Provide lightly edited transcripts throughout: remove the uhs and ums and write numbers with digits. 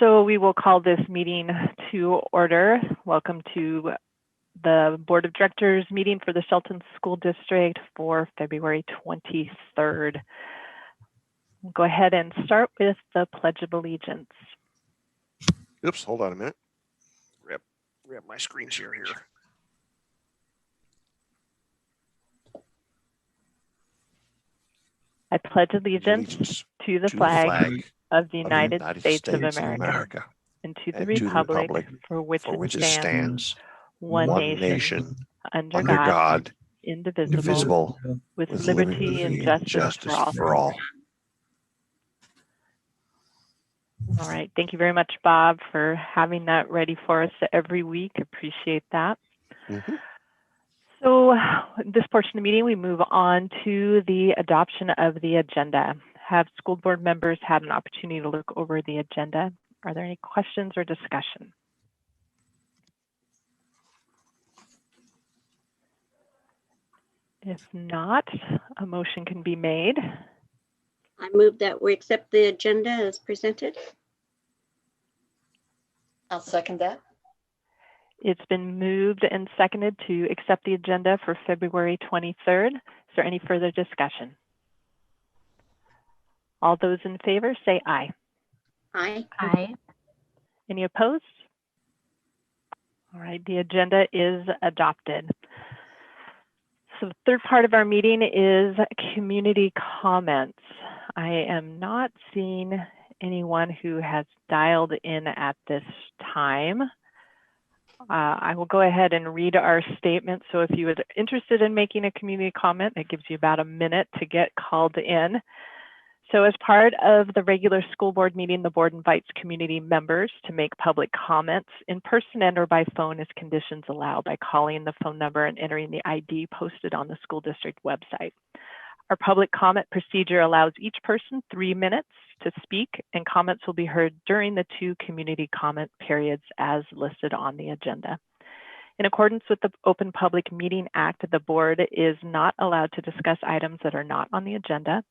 So we will call this meeting to order. Welcome to the Board of Directors meeting for the Shelton School District for February 23rd. We'll go ahead and start with the Pledge of Allegiance. Oops, hold on a minute. Grab my screen share here. I pledge allegiance to the flag of the United States of America and to the republic for which it stands, one nation, under God, indivisible, with liberty and justice for all. All right. Thank you very much, Bob, for having that ready for us every week. Appreciate that. Mm-hmm. So this portion of the meeting, we move on to the adoption of the agenda. Have school board members had an opportunity to look over the agenda? Are there any questions or discussion? If not, a motion can be made. I move that we accept the agenda as presented. I'll second that. It's been moved and seconded to accept the agenda for February 23rd. Is there any further discussion? All those in favor say aye. Aye. Aye. Any opposed? All right, the agenda is adopted. So the third part of our meeting is community comments. I am not seeing anyone who has dialed in at this time. I will go ahead and read our statement. So if you are interested in making a community comment, it gives you about a minute to get called in. So as part of the regular school board meeting, the board invites community members to make public comments in person and or by phone as conditions allow by calling the phone number and entering the ID posted on the school district website. Our public comment procedure allows each person 3 minutes to speak, and comments will be heard during the 2 community comment periods as listed on the agenda. In accordance with the Open Public Meeting Act, the board is not allowed to discuss items that are not on the agenda.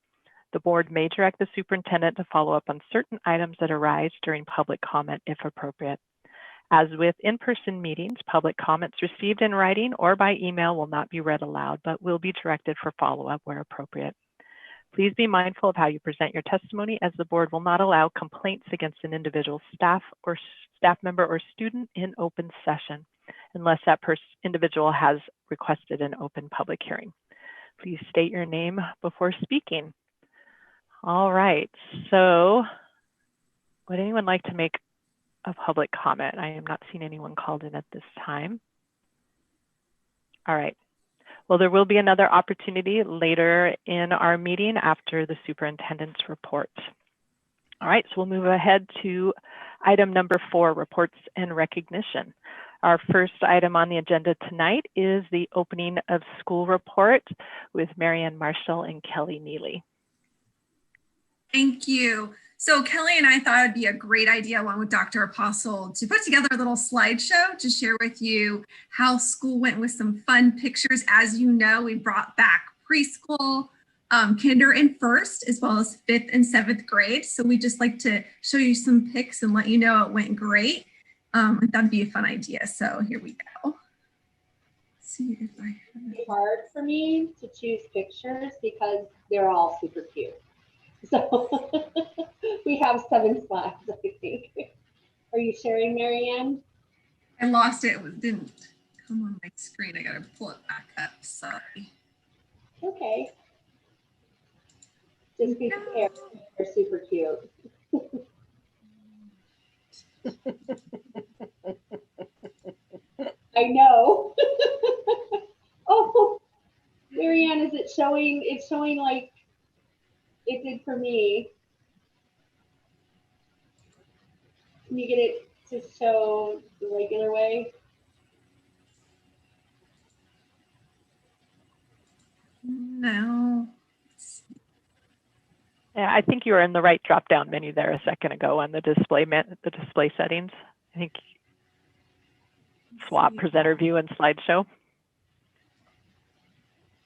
The board may direct the superintendent to follow up on certain items that arise during public comment if appropriate. As with in-person meetings, public comments received in writing or by email will not be read aloud, but will be directed for follow-up where appropriate. Please be mindful of how you present your testimony, as the board will not allow complaints against an individual staff member or student in open session unless that individual has requested an open public hearing. Please state your name before speaking. All right, so would anyone like to make a public comment? I am not seeing anyone called in at this time. All right. Well, there will be another opportunity later in our meeting after the superintendent's report. All right, so we'll move ahead to item number 4, reports and recognition. Our first item on the agenda tonight is the opening of school report with Marianne Marshall and Kelly Neely. Thank you. So Kelly and I thought it'd be a great idea, along with Dr. Apostle, to put together a little slideshow to share with you how school went with some fun pictures. As you know, we brought back preschool, kinder and first, as well as 5th and 7th grade. So we just like to show you some pics and let you know it went great. That'd be a fun idea. So here we go. Let's see if I have it. It's hard for me to choose pictures because they're all super cute. So we have 7 slides, I think. Are you sharing, Marianne? I lost it. It didn't come on my screen. I gotta pull it back up. Sorry. Okay. Just be prepared. They're super cute. I know. Oh, Marianne, is it showing? It's showing like it did for me. Can you get it to show the regular way? No. Yeah, I think you were in the right drop-down menu there a second ago on the display settings. I think swap presenter view and slideshow.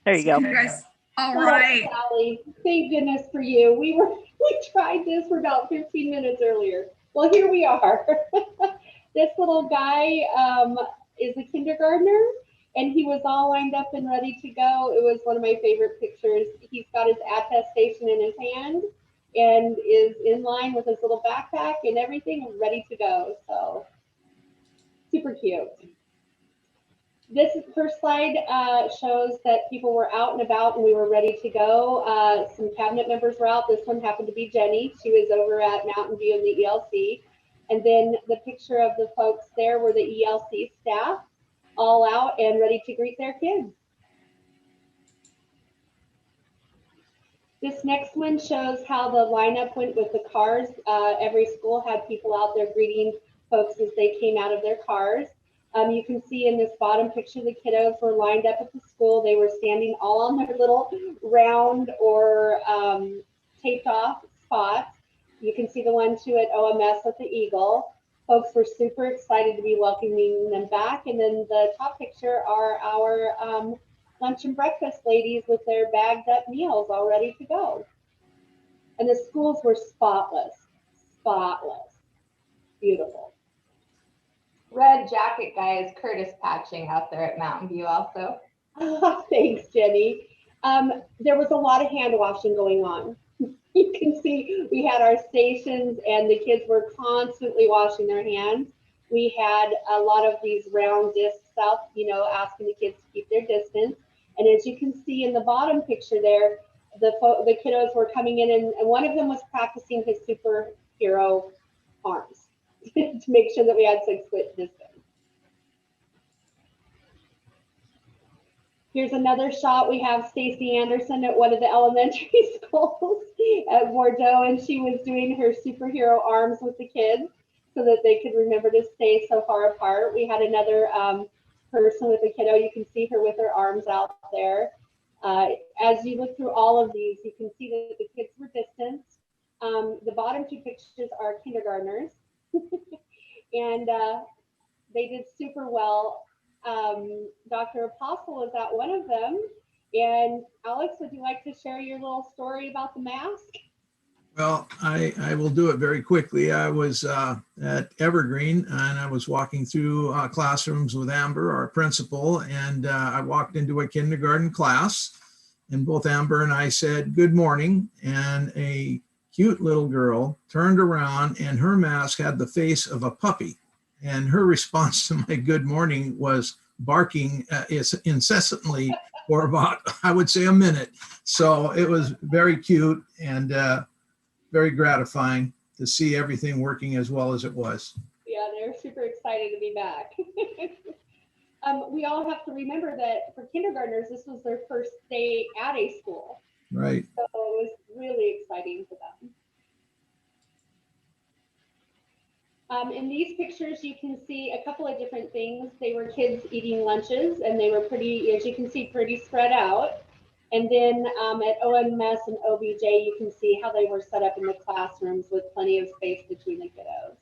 There you go. All right. Oh, Sally, thank goodness for you. We tried this for about 15 minutes earlier. Well, here we are. This little guy is a kindergartner, and he was all lined up and ready to go. It was one of my favorite pictures. He's got his attestation in his hand and is in line with his little backpack and everything, ready to go. So super cute. This first slide shows that people were out and about and we were ready to go. Some cabinet members were out. This one happened to be Jenny. She was over at Mountain View in the ELC. And then the picture of the folks there were the ELC staff, all out and ready to greet their kids. This next one shows how the lineup went with the cars. Every school had people out there greeting folks as they came out of their cars. You can see in this bottom picture, the kiddos were lined up at the school. They were standing all on their little round or taped off spots. You can see the one too at OMS with the eagle. Folks were super excited to be welcoming them back. And then the top picture are our lunch and breakfast ladies with their bagged up meals all ready to go. And the schools were spotless, spotless, beautiful. Red jacket guy is Curtis patching out there at Mountain View also. Oh, thanks, Jenny. There was a lot of hand washing going on. You can see we had our stations and the kids were constantly washing their hands. We had a lot of these round discs out, you know, asking the kids to keep their distance. And as you can see in the bottom picture there, the kiddos were coming in and one of them was practicing his superhero arms to make sure that we had 6 foot distance. Here's another shot. We have Stacy Anderson at one of the elementary schools at Bordeaux, and she was doing her superhero arms with the kids so that they could remember to stay so far apart. We had another person with a kiddo. You can see her with her arms out there. As you look through all of these, you can see that the kids were distanced. The bottom 2 pictures are kindergartners, and they did super well. Dr. Apostle was at one of them. And Alex, would you like to share your little story about the mask? Well, I will do it very quickly. I was at Evergreen and I was walking through classrooms with Amber, our principal, and I walked into a kindergarten class and both Amber and I said, "Good morning." And a cute little girl turned around and her mask had the face of a puppy. And her response to my good morning was barking incessantly for about, I would say, a minute. So it was very cute and very gratifying to see everything working as well as it was. Yeah, they're super excited to be back. We all have to remember that for kindergartners, this was their first day at a school. Right. So it was really exciting for them. In these pictures, you can see a couple of different things. They were kids eating lunches and they were pretty, as you can see, pretty spread out. And then at OMS and OBJ, you can see how they were set up in the classrooms with plenty of space between the kiddos.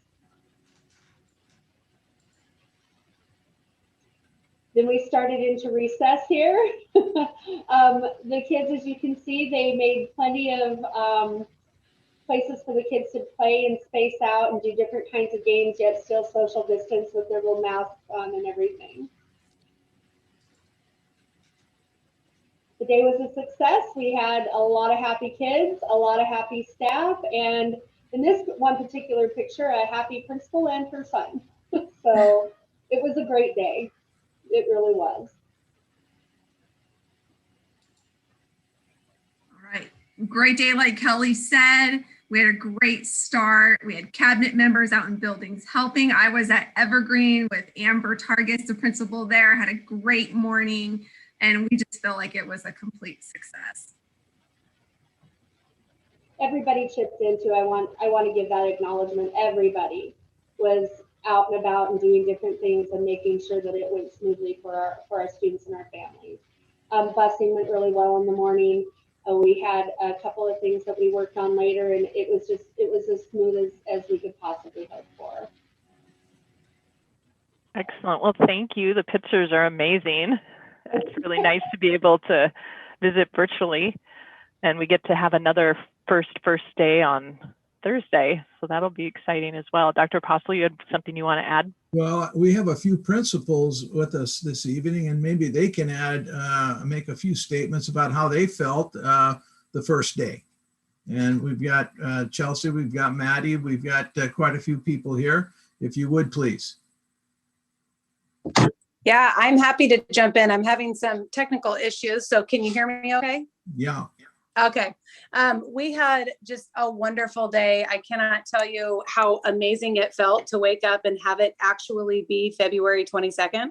Then we started into recess here. The kids, as you can see, they made plenty of places for the kids to play and space out and do different kinds of games, yet still social distance with their little masks on and everything. The day was a success. We had a lot of happy kids, a lot of happy staff, and in this one particular picture, a happy principal and her son. So it was a great day. It really was. All right. Great day, like Kelly said. We had a great start. We had cabinet members out in buildings helping. I was at Evergreen with Amber Targis, the principal there, had a great morning, and we just feel like it was a complete success. Everybody chipped in too. I want to give that acknowledgement. Everybody was out and about and doing different things and making sure that it went smoothly for our students and our families. Busing went really well in the morning. We had a couple of things that we worked on later, and it was as smooth as we could possibly hope for. Excellent. Well, thank you. The pictures are amazing. It's really nice to be able to visit virtually, and we get to have another first day on Thursday. So that'll be exciting as well. Dr. Apostle, you had something you want to add? Well, we have a few principals with us this evening, and maybe they can make a few statements about how they felt the first day. And we've got Chelsea, we've got Maddie, we've got quite a few people here. If you would, please. Yeah, I'm happy to jump in. I'm having some technical issues. So can you hear me okay? Yeah. Okay. We had just a wonderful day. I cannot tell you how amazing it felt to wake up and have it actually be February 22nd.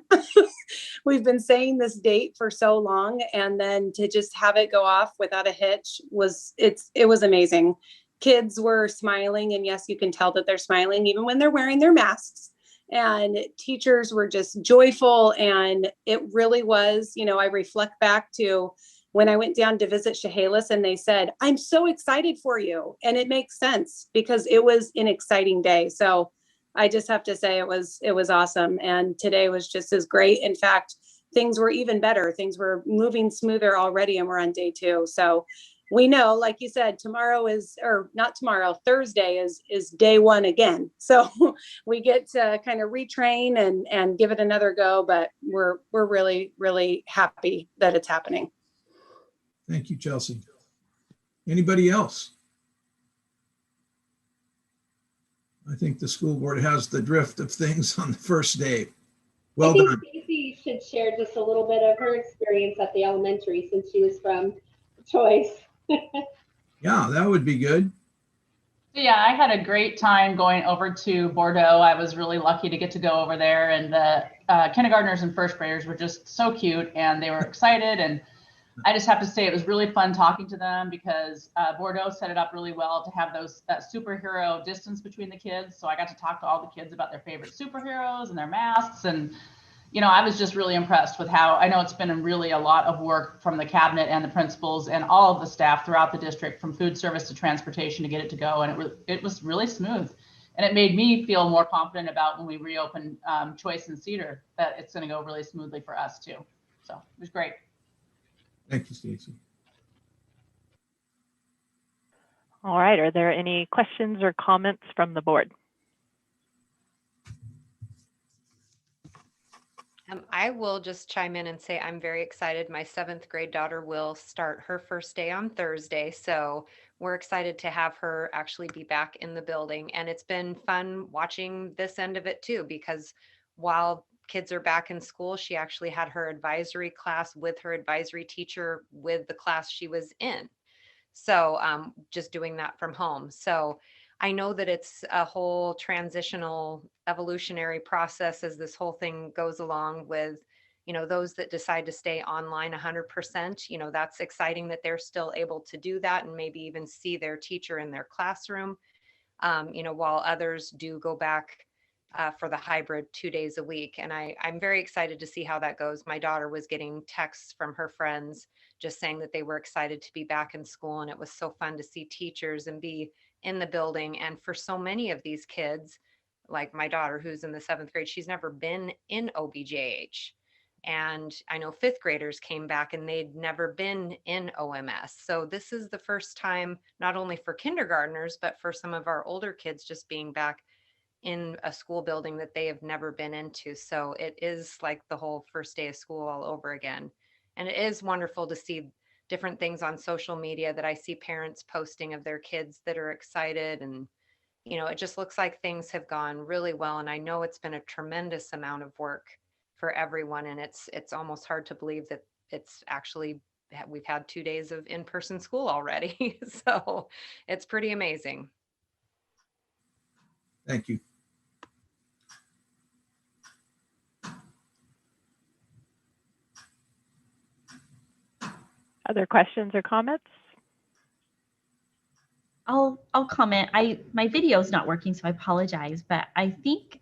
We've been saying this date for so long, and then to just have it go off without a hitch it was amazing. Kids were smiling, and yes, you can tell that they're smiling even when they're wearing their masks. And teachers were just joyful, and it really was, I reflect back to when I went down to visit Chehalis, and they said, "I'm so excited for you." And it makes sense because it was an exciting day. So I just have to say it was awesome. And today was just as great. In fact, things were even better. Things were moving smoother already, and we're on day 2. So we know, like you said, Thursday is day 1 again. So we get to kind of retrain and give it another go, but we're really, really happy that it's happening. Thank you, Chelsea. Anybody else? I think the school board has the drift of things on the first day. Well I think done. Stacy should share just a little bit of her experience at the elementary since she was from Choice. Yeah, that would be good. Yeah, I had a great time going over to Bordeaux. I was really lucky to get to go over there, and the kindergartners and first graders were just so cute, and they were excited. And I just have to say it was really fun talking to them because Bordeaux set it up really well to have that superhero distance between the kids. So I got to talk to all the kids about their favorite superheroes and their masks. And, I was just really impressed with how, I know it's been really a lot of work from the cabinet and the principals and all of the staff throughout the district, from food service to transportation, to get it to go. And it was really smooth. And it made me feel more confident about when we reopen Choice and Cedar, that it's going to go really smoothly for us too. So it was great. Thank you, Stacy. All right, are there any questions or comments from the board? I will just chime in and say I'm very excited. My 7th grade daughter will start her first day on Thursday. So we're excited to have her actually be back in the building. And it's been fun watching this end of it too, because while kids are back in school, she actually had her advisory class with her advisory teacher with the class she was in. So just doing that from home. So I know that it's a whole transitional evolutionary process as this whole thing goes along with, those that decide to stay online 100%, that's exciting that they're still able to do that and maybe even see their teacher in their classroom, while others do go back for the hybrid 2 days a week. And I'm very excited to see how that goes. My daughter was getting texts from her friends just saying that they were excited to be back in school. And it was so fun to see teachers and be in the building. And for so many of these kids, like my daughter, who's in the 7th grade, she's never been in OBJH. And I know 5th graders came back and they'd never been in OMS. So this is the first time, not only for kindergartners, but for some of our older kids just being back in a school building that they have never been into. So it is like the whole first day of school all over again. And it is wonderful to see different things on social media that I see parents posting of their kids that are excited. And, it just looks like things have gone really well. And I know it's been a tremendous amount of work for everyone. And it's almost hard to believe that it's actually, we've had 2 days of in-person school already. So it's pretty amazing. Thank you. Other questions or comments? I'll comment. My video is not working, so I apologize. But I think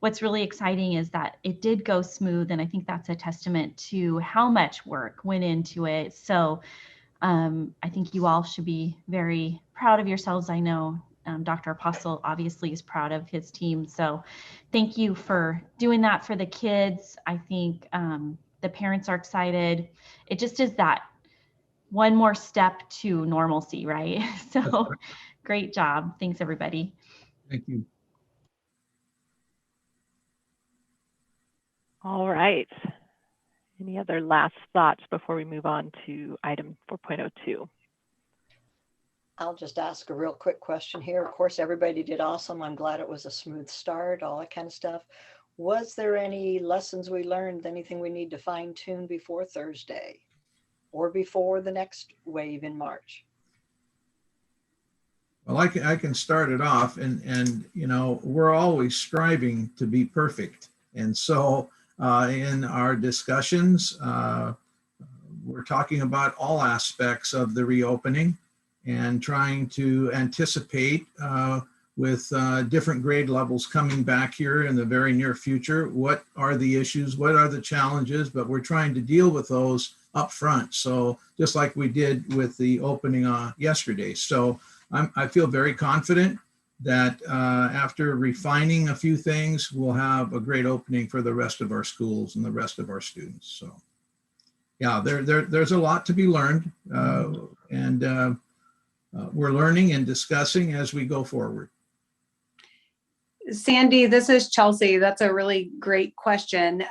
what's really exciting is that it did go smooth, and I think that's a testament to how much work went into it. So I think you all should be very proud of yourselves. I know Dr. Apostle obviously is proud of his team. So thank you for doing that for the kids. I think the parents are excited. It just is that one more step to normalcy, right? So Great job. Thanks, everybody. Thank you. All right. Any other last thoughts before we move on to item 4.02? I'll just ask a real quick question here. Of course, everybody did awesome. I'm glad it was a smooth start, all that kind of stuff. Was there any lessons we learned, anything we need to fine tune before Thursday or before the next wave in March? Well, I can start it off, and you know, we're always striving to be perfect. And so in our discussions, we're talking about all aspects of the reopening and trying to anticipate with different grade levels coming back here in the very near future. What are the issues? What are the challenges? But we're trying to deal with those up front. So just like we did with the opening yesterday. So I feel very confident that after refining a few things, we'll have a great opening for the rest of our schools and the rest of our students. So yeah, there's a lot to be learned, and we're learning and discussing as we go forward. Sandy, this is Chelsea. That's a really great question.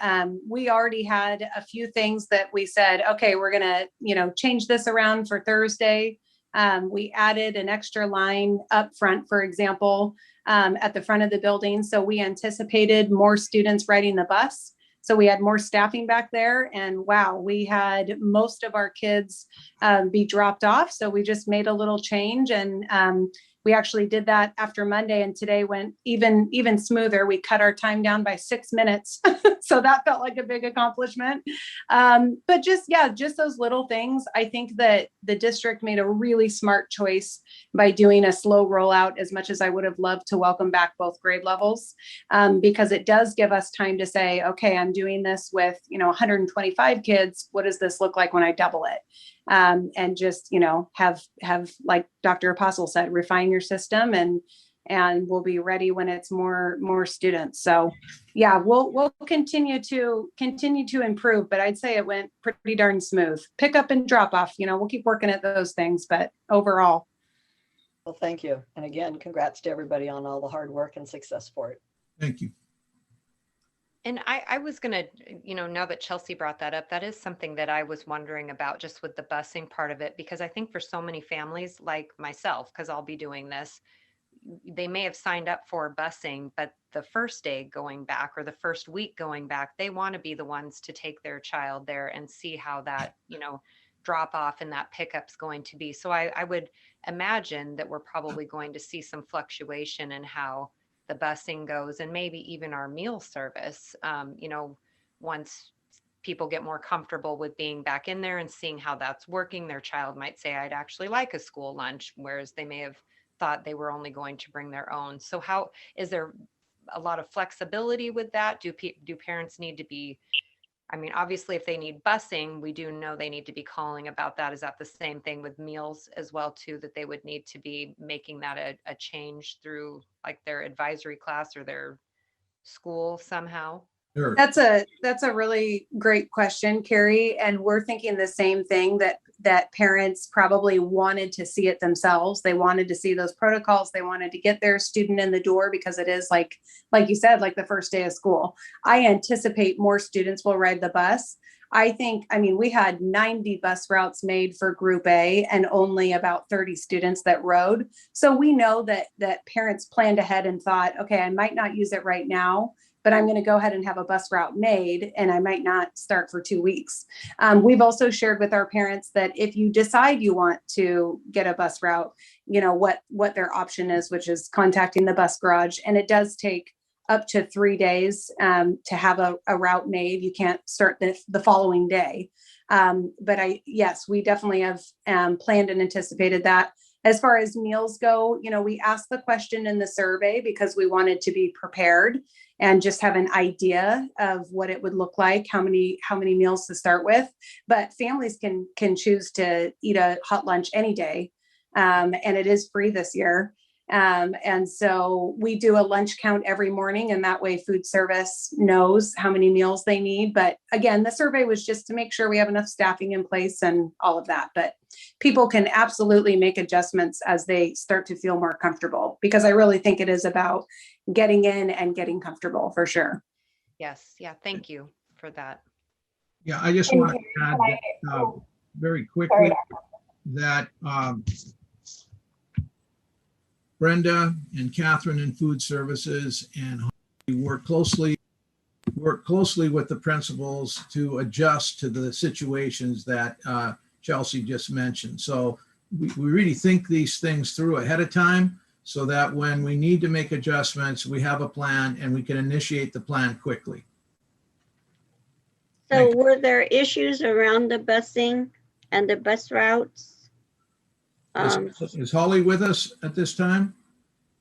We already had a few things that we said, okay, we're gonna, change this around for Thursday. We added an extra line up front, for example, at the front of the building. So we anticipated more students riding the bus. So we had more staffing back there, and wow, we had most of our kids be dropped off. So we just made a little change, and we actually did that after Monday, and today went even smoother. We cut our time down by 6 minutes. So that felt like a big accomplishment. But just those little things. I think that the district made a really smart choice by doing a slow rollout, as much as I would have loved to welcome back both grade levels, because it does give us time to say, okay, I'm doing this with 125 kids. What does this look like when I double it? And just, have, like Dr. Apostle said, refine your system, and we'll be ready when it's more students. So yeah, we'll continue to improve, but I'd say it went pretty darn smooth. Pick up and drop off, we'll keep working at those things, but overall. Well, thank you. And again, congrats to everybody on all the hard work and success for it. Thank you. And I was going to, now that Chelsea brought that up, that is something that I was wondering about, just with the busing part of it, because I think for so many families like myself, because I'll be doing this, they may have signed up for busing, but the first day going back or the first week going back, they want to be the ones to take their child there and see how that, drop off and that pickup's going to be. So I would imagine that we're probably going to see some fluctuation in how the busing goes, and maybe even our meal service, once people get more comfortable with being back in there and seeing how that's working, their child might say, I'd actually like a school lunch, whereas they may have thought they were only going to bring their own. So how is there a lot of flexibility with that? Do parents need to be, obviously if they need busing, we do know they need to be calling about that. Is that the same thing with meals as well too, that they would need to be making that a change through like their advisory class or their school somehow? Sure. That's a really great question, Carrie. And we're thinking the same thing, that parents probably wanted to see it themselves. They wanted to see those protocols. They wanted to get their student in the door, because it is like you said, like the first day of school. I anticipate more students will ride the bus. We had 90 bus routes made for Group A and only about 30 students that rode. So we know that parents planned ahead and thought, okay, I might not use it right now, but I'm going to go ahead and have a bus route made, and I might not start for 2 weeks. We've also shared with our parents that if you decide you want to get a bus route, what their option is, which is contacting the bus garage. And it does take up to 3 days to have a route made. You can't start the following day. But we definitely have planned and anticipated that. As far as meals go, we asked the question in the survey because we wanted to be prepared and just have an idea of what it would look like, how many meals to start with. But families can choose to eat a hot lunch any day, and it is free this year. And so we do a lunch count every morning, and that way food service knows how many meals they need. But again, the survey was just to make sure we have enough staffing in place and all of that. But people can absolutely make adjustments as they start to feel more comfortable, because I really think it is about getting in and getting comfortable for sure. Yes. Yeah. Thank you for that. Yeah, I just And want to add very quickly that Brenda and Catherine in food services and Holly work closely with the principals to adjust to the situations that Chelsea just mentioned. So we really think these things through ahead of time so that when we need to make adjustments, we have a plan and we can initiate the plan quickly. So were there issues around the busing and the bus routes? Is Holly with us at this time?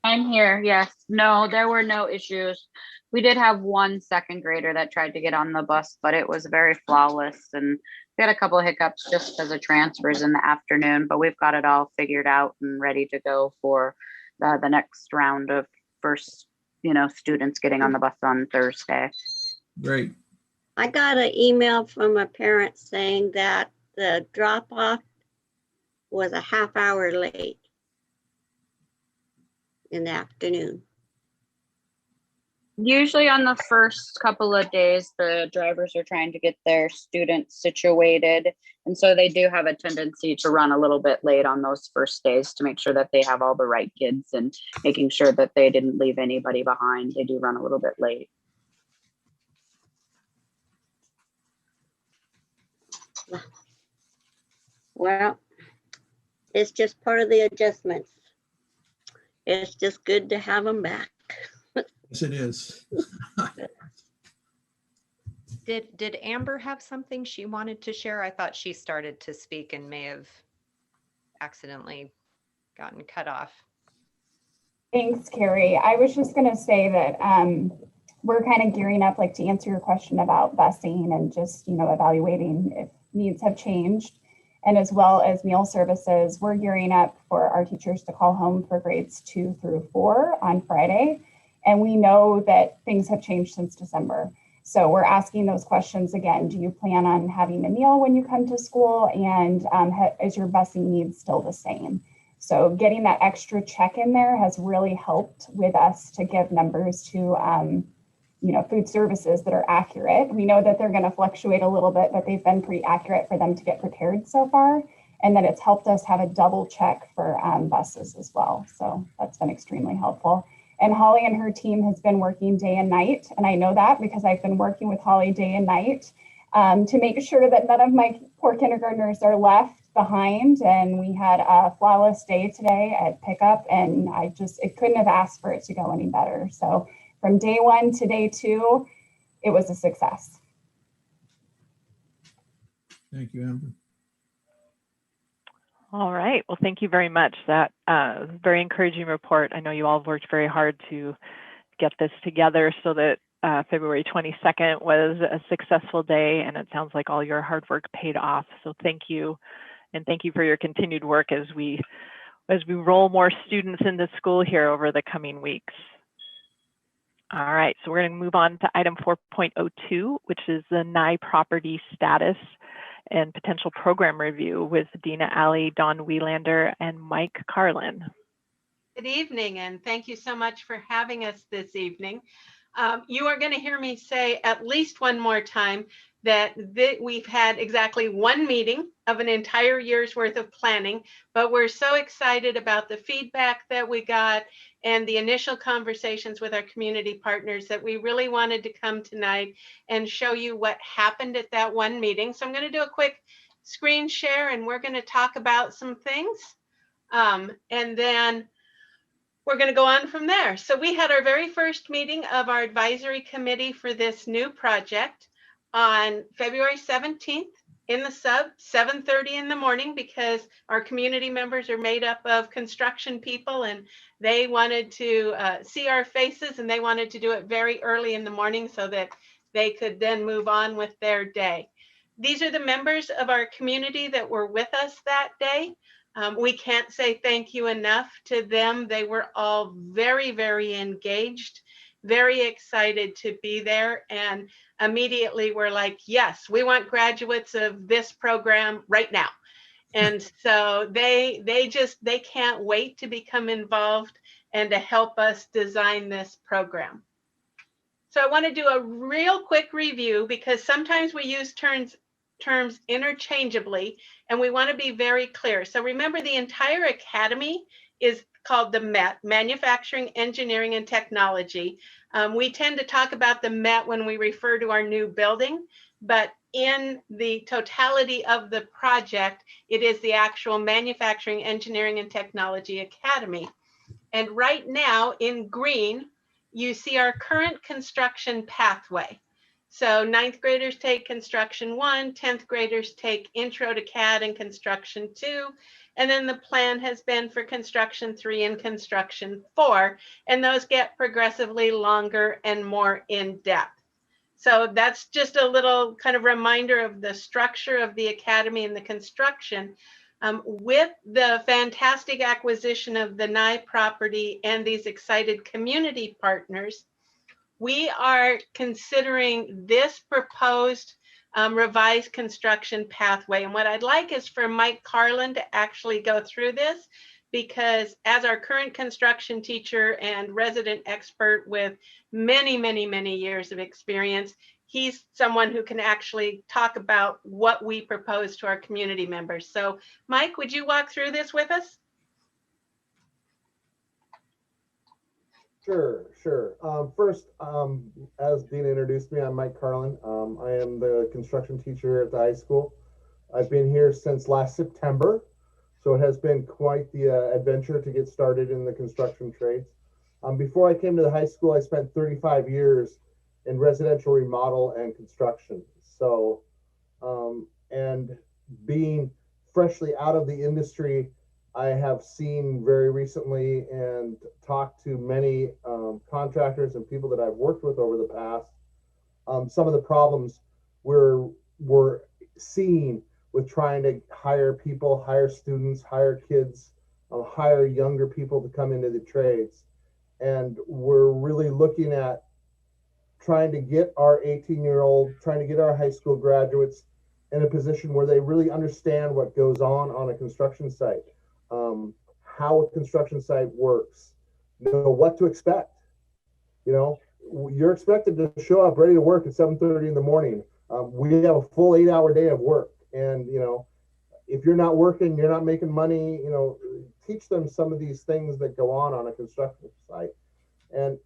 I'm here. Yes. No, there were no issues. We did have one second grader that tried to get on the bus, but it was very flawless. And we had a couple of hiccups just because of transfers in the afternoon, but we've got it all figured out and ready to go for the next round of first, students getting on the bus on Thursday. Great. I got an email from a parent saying that the drop-off was a half hour late in the afternoon. Usually on the first couple of days, the drivers are trying to get their students situated. And so they do have a tendency to run a little bit late on those first days to make sure that they have all the right kids and making sure that they didn't leave anybody behind. They do run a little bit late. Well, it's just part of the adjustments. It's just good to have them back. Yes, it is. Did Amber have something she wanted to share? I thought she started to speak and may have accidentally gotten cut off. Thanks, Carrie. I was just going to say that we're kind of gearing up, like, to answer your question about busing and just, evaluating if needs have changed. And as well as meal services, we're gearing up for our teachers to call home for grades 2 through 4 on Friday. And we know that things have changed since December. So we're asking those questions again. Do you plan on having a meal when you come to school? And is your busing needs still the same? So getting that extra check in there has really helped with us to give numbers to food services that are accurate. We know that they're going to fluctuate a little bit, but they've been pretty accurate for them to get prepared so far. And then it's helped us have a double check for buses as well. So that's been extremely helpful. And Holly and her team has been working day and night. And I know that because I've been working with Holly day and night to make sure that none of my poor kindergartners are left behind. And we had a flawless day today at pickup, and it couldn't have asked for it to go any better. So from day 1 to day 2, it was a success. Thank you, Amber. All right. Well, thank you very much. That very encouraging report. I know you all worked very hard to get this together so that February 22nd was a successful day, and it sounds like all your hard work paid off. So thank you, and thank you for your continued work as we roll more students into school here over the coming weeks. All right, so we're going to move on to item 4.02, which is the NIE property status and potential program review with Dina Alley, Don Wielander, and Mike Carlin. Good evening, and thank you so much for having us this evening. You are going to hear me say at least one more time that we've had exactly one meeting of an entire year's worth of planning, but we're so excited about the feedback that we got and the initial conversations with our community partners that we really wanted to come tonight and show you what happened at that one meeting. So I'm going to do a quick screen share and we're going to talk about some things. And then we're going to go on from there. So we had our very first meeting of our advisory committee for this new project on February 17th in the sub, 7:30 in the morning, because our community members are made up of construction people and they wanted to see our faces, and they wanted to do it very early in the morning so that they could then move on with their day. These are the members of our community that were with us that day. We can't say thank you enough to them. They were all very, very engaged, very excited to be there. And immediately we're like, yes, we want graduates of this program right now. And so they can't wait to become involved and to help us design this program. So I want to do a real quick review because sometimes we use terms interchangeably, and we want to be very clear. So remember, the entire academy is called the MET, Manufacturing, Engineering, and Technology. We tend to talk about the MET when we refer to our new building, but in the totality of the project, it is the actual Manufacturing, Engineering, and Technology Academy. And right now in green, you see our current construction pathway. So 9th graders take construction 1, 10th graders take intro to CAD and construction 2, and then the plan has been for construction 3 and construction 4, and those get progressively longer and more in depth. So that's just a little kind of reminder of the structure of the academy and the construction. With the fantastic acquisition of the Nye property and these excited community partners, we are considering this proposed revised construction pathway. And what I'd like is for Mike Carlin to actually go through this, because as our current construction teacher and resident expert with many, many, many years of experience, he's someone who can actually talk about what we propose to our community members. So Mike, would you walk through this with us? Sure. First, as Dina introduced me, I'm Mike Carlin. I am the construction teacher here at the high school. I've been here since last September, so it has been quite the adventure to get started in the construction trades. Before I came to the high school, I spent 35 years in residential remodel and construction. So, and being freshly out of the industry, I have seen very recently and talked to many contractors and people that I've worked with over the past, some of the problems we're seeing with trying to hire people, hire students, hire kids, hire younger people to come into the trades. And we're really looking at trying to get our 18-year-old, trying to get our high school graduates in a position where they really understand what goes on a construction site, how a construction site works, know what to expect. You know, you're expected to show up ready to work at 7:30 in the morning. We have a full 8-hour day of work. And, you know, if you're not working, you're not making money, you know, teach them some of these things that go on a construction site. And,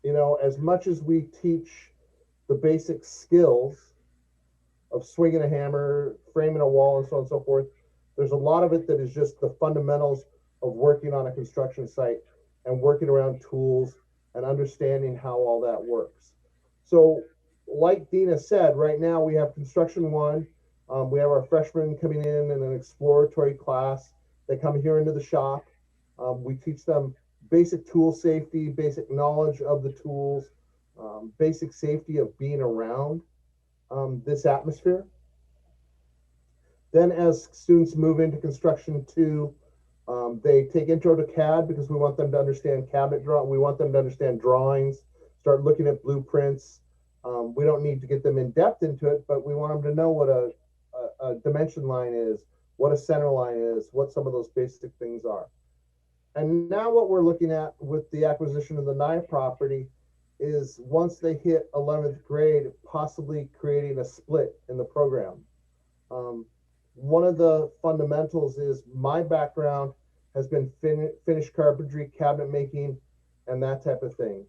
you know, as much as we teach the basic skills of swinging a hammer, framing a wall, and so on and so forth, there's a lot of it that is just the fundamentals of working on a construction site and working around tools and understanding how all that works. So like Dina said, right now we have construction 1. We have our freshmen coming in an exploratory class. They come here into the shop. We teach them basic tool safety, basic knowledge of the tools, basic safety of being around this atmosphere. Then as students move into construction 2, they take intro to CAD because we want them to understand cabinet drawing. We want them to understand drawings, start looking at blueprints. We don't need to get them in depth into it, but we want them to know what a dimension line is, what a center line is, what some of those basic things are. And now what we're looking at with the acquisition of the Nye property is once they hit 11th grade, possibly creating a split in the program. One of the fundamentals is my background has been finished carpentry, cabinet making, and that type of thing.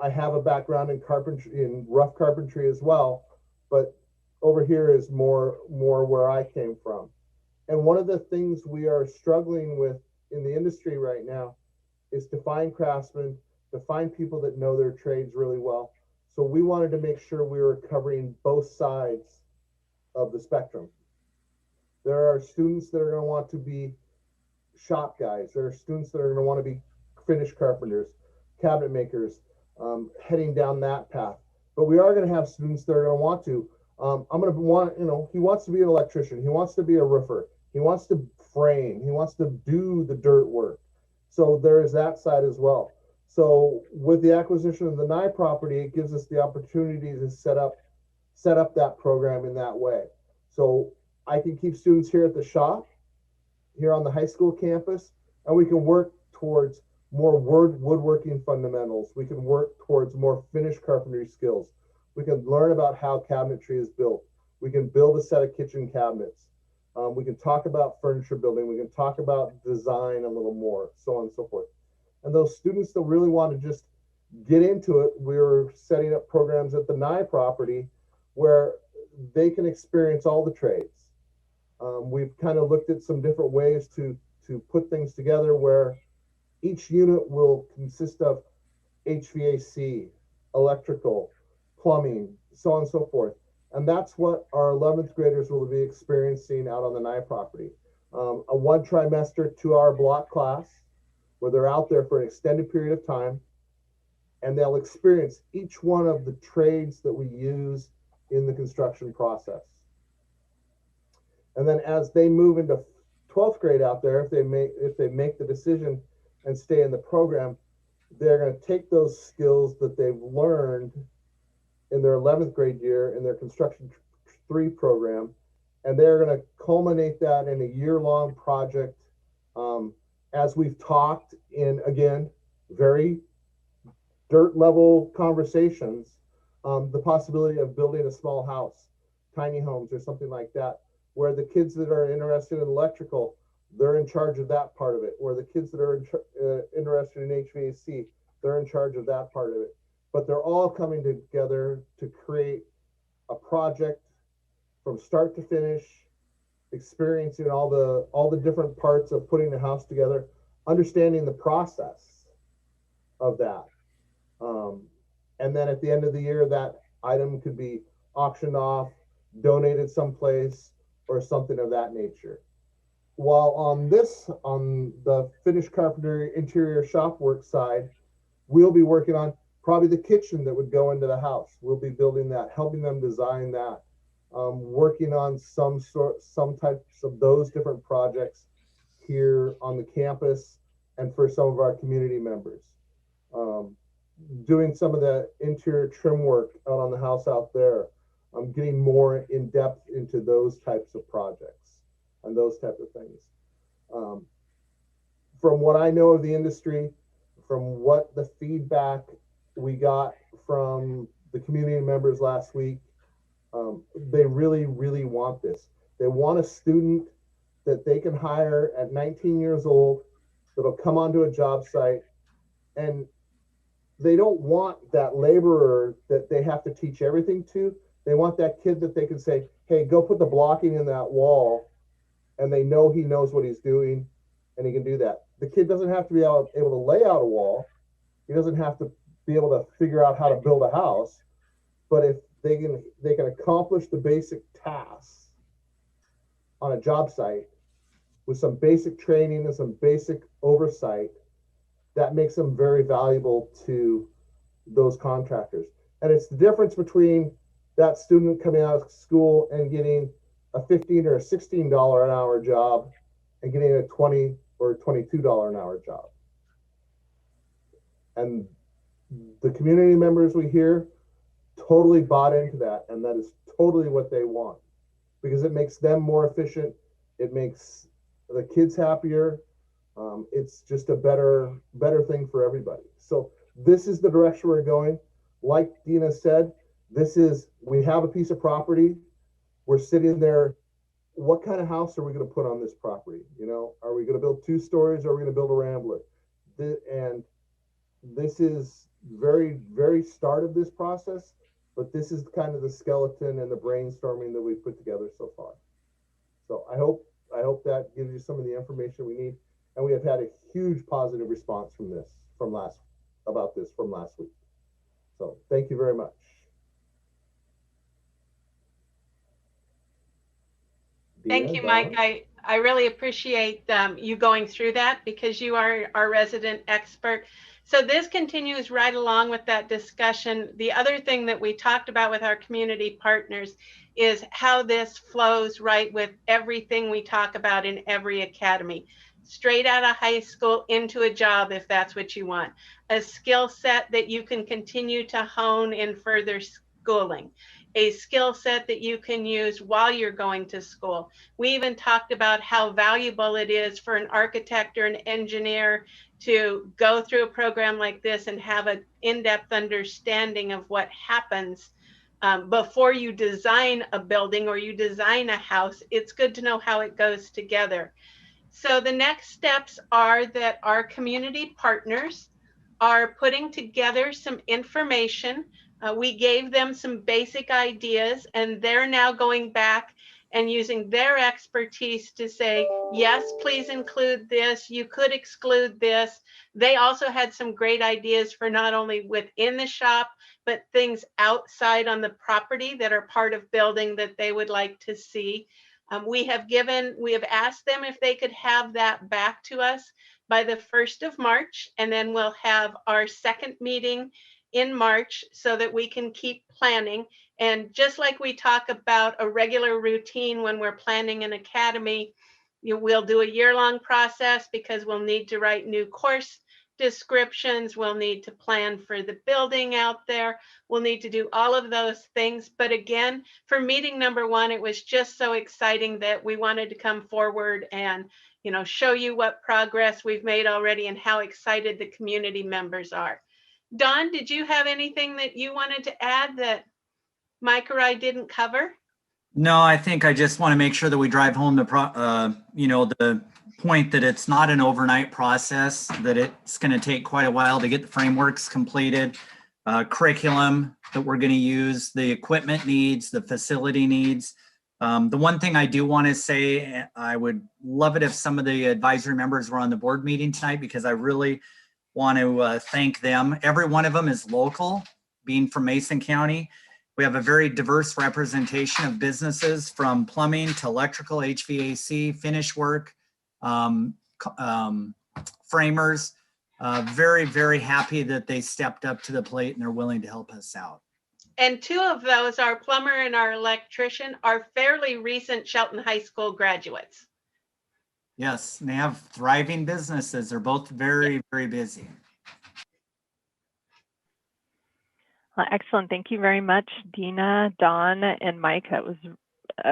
I have a background in carpentry, in rough carpentry as well, but over here is more where I came from. And one of the things we are struggling with in the industry right now is to find craftsmen, to find people that know their trades really well. So we wanted to make sure we were covering both sides of the spectrum. There are students that are going to want to be shop guys. There are students that are going to want to be finished carpenters, cabinet makers, heading down that path. But we are going to have students that are going to want to. I'm going to want, you know, he wants to be an electrician. He wants to be a roofer. He wants to frame. He wants to do the dirt work. So there is that side as well. So with the acquisition of the Nye property, it gives us the opportunity to set up that program in that way. So I can keep students here at the shop, here on the high school campus, and we can work towards more woodworking fundamentals. We can work towards more finished carpentry skills. We can learn about how cabinetry is built. We can build a set of kitchen cabinets. We can talk about furniture building. We can talk about design a little more, so on and so forth. And those students that really want to just get into it, we're setting up programs at the Nye property where they can experience all the trades. We've kind of looked at some different ways to put things together where each unit will consist of HVAC, electrical, plumbing, so on and so forth. And that's what our 11th graders will be experiencing out on the Nye property. A 1 trimester, 2-hour block class where they're out there for an extended period of time, and they'll experience each one of the trades that we use in the construction process. And then as they move into 12th grade out there, if they make the decision and stay in the program, they're going to take those skills that they've learned in their 11th grade year in their Construction 3 program, and they're going to culminate that in a year-long project. As we've talked in, again, very dirt level conversations, the possibility of building a small house, tiny homes or something like that, where the kids that are interested in electrical, they're in charge of that part of it. Where the kids that are interested in HVAC, they're in charge of that part of it. But they're all coming together to create a project from start to finish, experiencing all the different parts of putting the house together, understanding the process of that. And then at the end of the year, that item could be auctioned off, donated someplace, or something of that nature. While on the finished carpentry interior shop work side, we'll be working on probably the kitchen that would go into the house. We'll be building that, helping them design that, working on some types of those different projects here on the campus and for some of our community members. Doing some of the interior trim work out on the house out there. Getting more in depth into those types of projects and those types of things. From what I know of the industry, from what the feedback we got from the community members last week, they really, really want this. They want a student that they can hire at 19 years old that'll come onto a job site, and they don't want that laborer that they have to teach everything to. They want that kid that they can say, hey, go put the blocking in that wall, and they know he knows what he's doing and he can do that. The kid doesn't have to be able to lay out a wall. He doesn't have to be able to figure out how to build a house. But if they can accomplish the basic tasks on a job site with some basic training and some basic oversight, that makes them very valuable to those contractors. And it's the difference between that student coming out of school and getting a $15 or a $16 an hour job and getting a $20 or $22 an hour job. And the community members we hear totally bought into that, and that is totally what they want, because it makes them more efficient. It makes the kids happier. It's just a better thing for everybody. So this is the direction we're going. Like Dina said, we have a piece of property. We're sitting there. What kind of house are we going to put on this property? You know, are we going to build 2 stories or are we going to build a rambler? And this is very, very start of this process, but this is kind of the skeleton and the brainstorming that we've put together so far. So I hope that gives you some of the information we need. And we have had a huge positive response from last week. So thank you very much. Thank you, Mike. I really appreciate you going through that, because you are our resident expert. So this continues right along with that discussion. The other thing that we talked about with our community partners is how this flows right with everything we talk about in every academy. Straight out of high school into a job, if that's what you want. A skill set that you can continue to hone in further schooling, a skill set that you can use while you're going to school. We even talked about how valuable it is for an architect or an engineer to go through a program like this and have an in-depth understanding of what happens before you design a building or you design a house. It's good to know how it goes together. So the next steps are that our community partners are putting together some information. We gave them some basic ideas, and they're now going back and using their expertise to say, yes, please include this. You could exclude this. They also had some great ideas for not only within the shop, but things outside on the property that are part of building that they would like to see. We have asked them if they could have that back to us by the 1st of March, and then we'll have our second meeting in March so that we can keep planning. And just like we talk about a regular routine when we're planning an academy, we'll do a year-long process because we'll need to write new course descriptions. We'll need to plan for the building out there. We'll need to do all of those things. But again, for meeting number 1, it was just so exciting that we wanted to come forward and show you what progress we've made already and how excited the community members are. Dawn, did you have anything that you wanted to add that Mike or I didn't cover? No, I think I just want to make sure that we drive home the point that it's not an overnight process, that it's going to take quite a while to get the frameworks completed, curriculum that we're going to use, the equipment needs, the facility needs. The one thing I do want to say, I would love it if some of the advisory members were on the board meeting tonight, because I really want to thank them. Every one of them is local, being from Mason County. We have a very diverse representation of businesses, from plumbing to electrical, HVAC, finish work, framers. Very, very happy that they stepped up to the plate and they're willing to help us out. And 2 of those, our plumber and our electrician, are fairly recent Shelton High School graduates. Yes, and they have thriving businesses. They're both very, very busy. Well, excellent. Thank you very much, Dina, Dawn, and Mike. That was,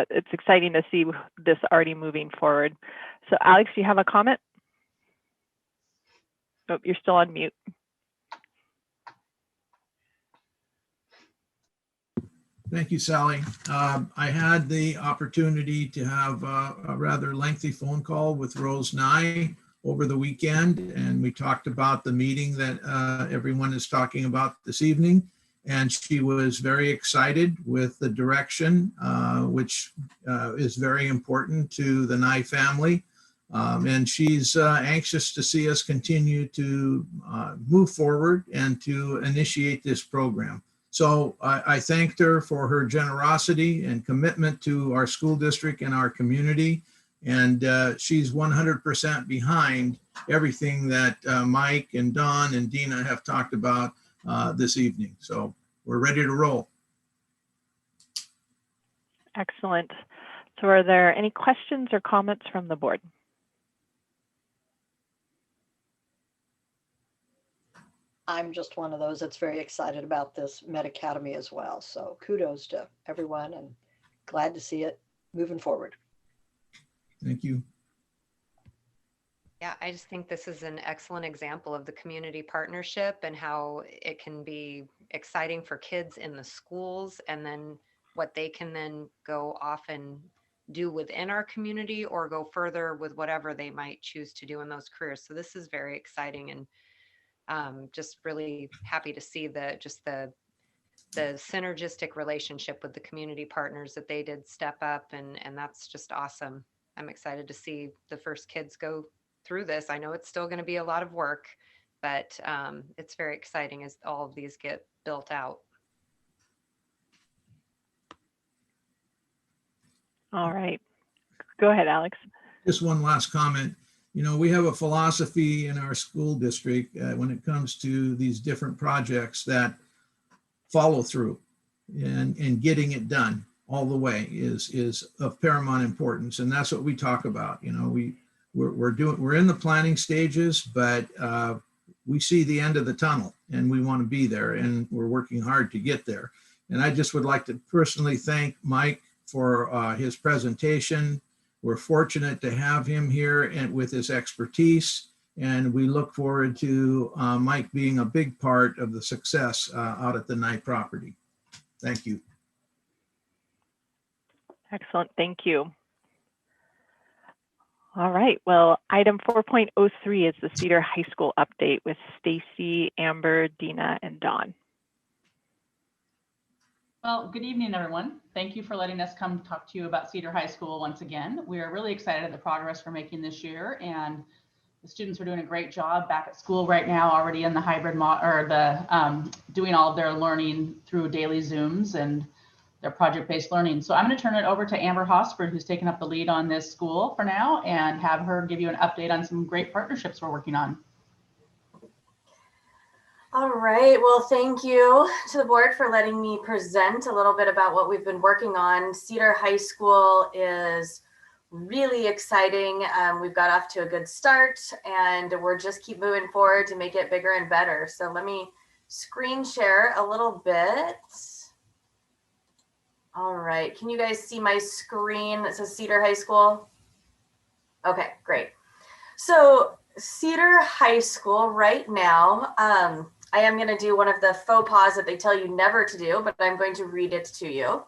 it's exciting to see this already moving forward. So Alex, you have a comment? Oh, you're still on mute. Thank you, Sally. I had the opportunity to have a rather lengthy phone call with Rose Nye over the weekend, and we talked about the meeting that everyone is talking about this evening. And she was very excited with the direction, which is very important to the Nye family. And she's anxious to see us continue to move forward and to initiate this program. So I thanked her for her generosity and commitment to our school district and our community. And she's 100% behind everything that Mike and Dawn and Dina have talked about this evening. So we're ready to roll. Excellent. So are there any questions or comments from the board? I'm just one of those that's very excited about this Med Academy as well. So kudos to everyone and glad to see it moving forward. Thank you. Yeah, I just think this is an excellent example of the community partnership and how it can be exciting for kids in the schools, and then what they can then go off and do within our community or go further with whatever they might choose to do in those careers. So this is very exciting, and just really happy to see the synergistic relationship with the community partners that they did step up, and that's just awesome. I'm excited to see the first kids go through this. I know it's still going to be a lot of work, but it's very exciting as all of these get built out. All right. Go ahead, Alex. Just one last comment. You know, we have a philosophy in our school district when it comes to these different projects that follow through and getting it done all the way is of paramount importance. And that's what we talk about. You know, we're in the planning stages, but we see the end of the tunnel and we want to be there, and we're working hard to get there. And I just would like to personally thank Mike for his presentation. We're fortunate to have him here and with his expertise, and we look forward to Mike being a big part of the success out at the Knight property. Thank you. Excellent, thank you. All right, well, item 4.03 is the Cedar High School update with Stacy, Amber, Dina, and Dawn. Well, good evening, everyone. Thank you for letting us come talk to you about Cedar High School once again. We are really excited at the progress we're making this year, and the students are doing a great job back at school right now, already in the hybrid doing all of their learning through daily Zooms and their project-based learning. So I'm going to turn it over to Amber Hosford, who's taken up the lead on this school for now, and have her give you an update on some great partnerships we're working on. All right, well, thank you to the board for letting me present a little bit about what we've been working on. Cedar High School is really exciting. We've got off to a good start, and we're just keep moving forward to make it bigger and better. So let me screen share a little bit. All right, can you guys see my screen that says Cedar High School? Okay, great. So Cedar High School right now, I am going to do one of the faux pas that they tell you never to do, but I'm going to read it to you.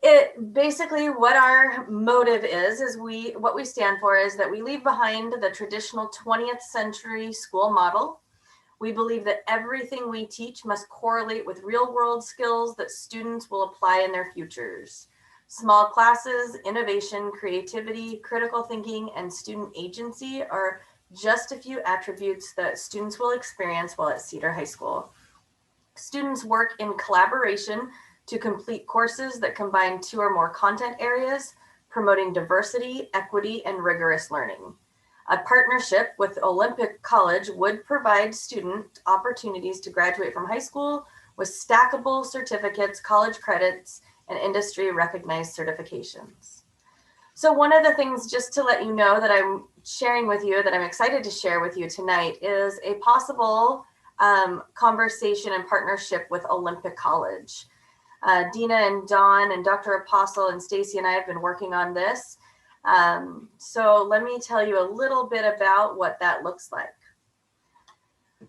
It basically, what our motive is what we stand for is that we leave behind the traditional 20th century school model. We believe that everything we teach must correlate with real world skills that students will apply in their futures. Small classes, innovation, creativity, critical thinking, and student agency are just a few attributes that students will experience while at Cedar High School. Students work in collaboration to complete courses that combine 2 or more content areas, promoting diversity, equity, and rigorous learning. A partnership with Olympic College would provide student opportunities to graduate from high school with stackable certificates, college credits, and industry recognized certifications. So one of the things, just to let you know, that I'm sharing with you, that I'm excited to share with you tonight, is a possible conversation and partnership with Olympic College. Dina and Dawn and Dr. Apostle and Stacy and I have been working on this. So let me tell you a little bit about what that looks like.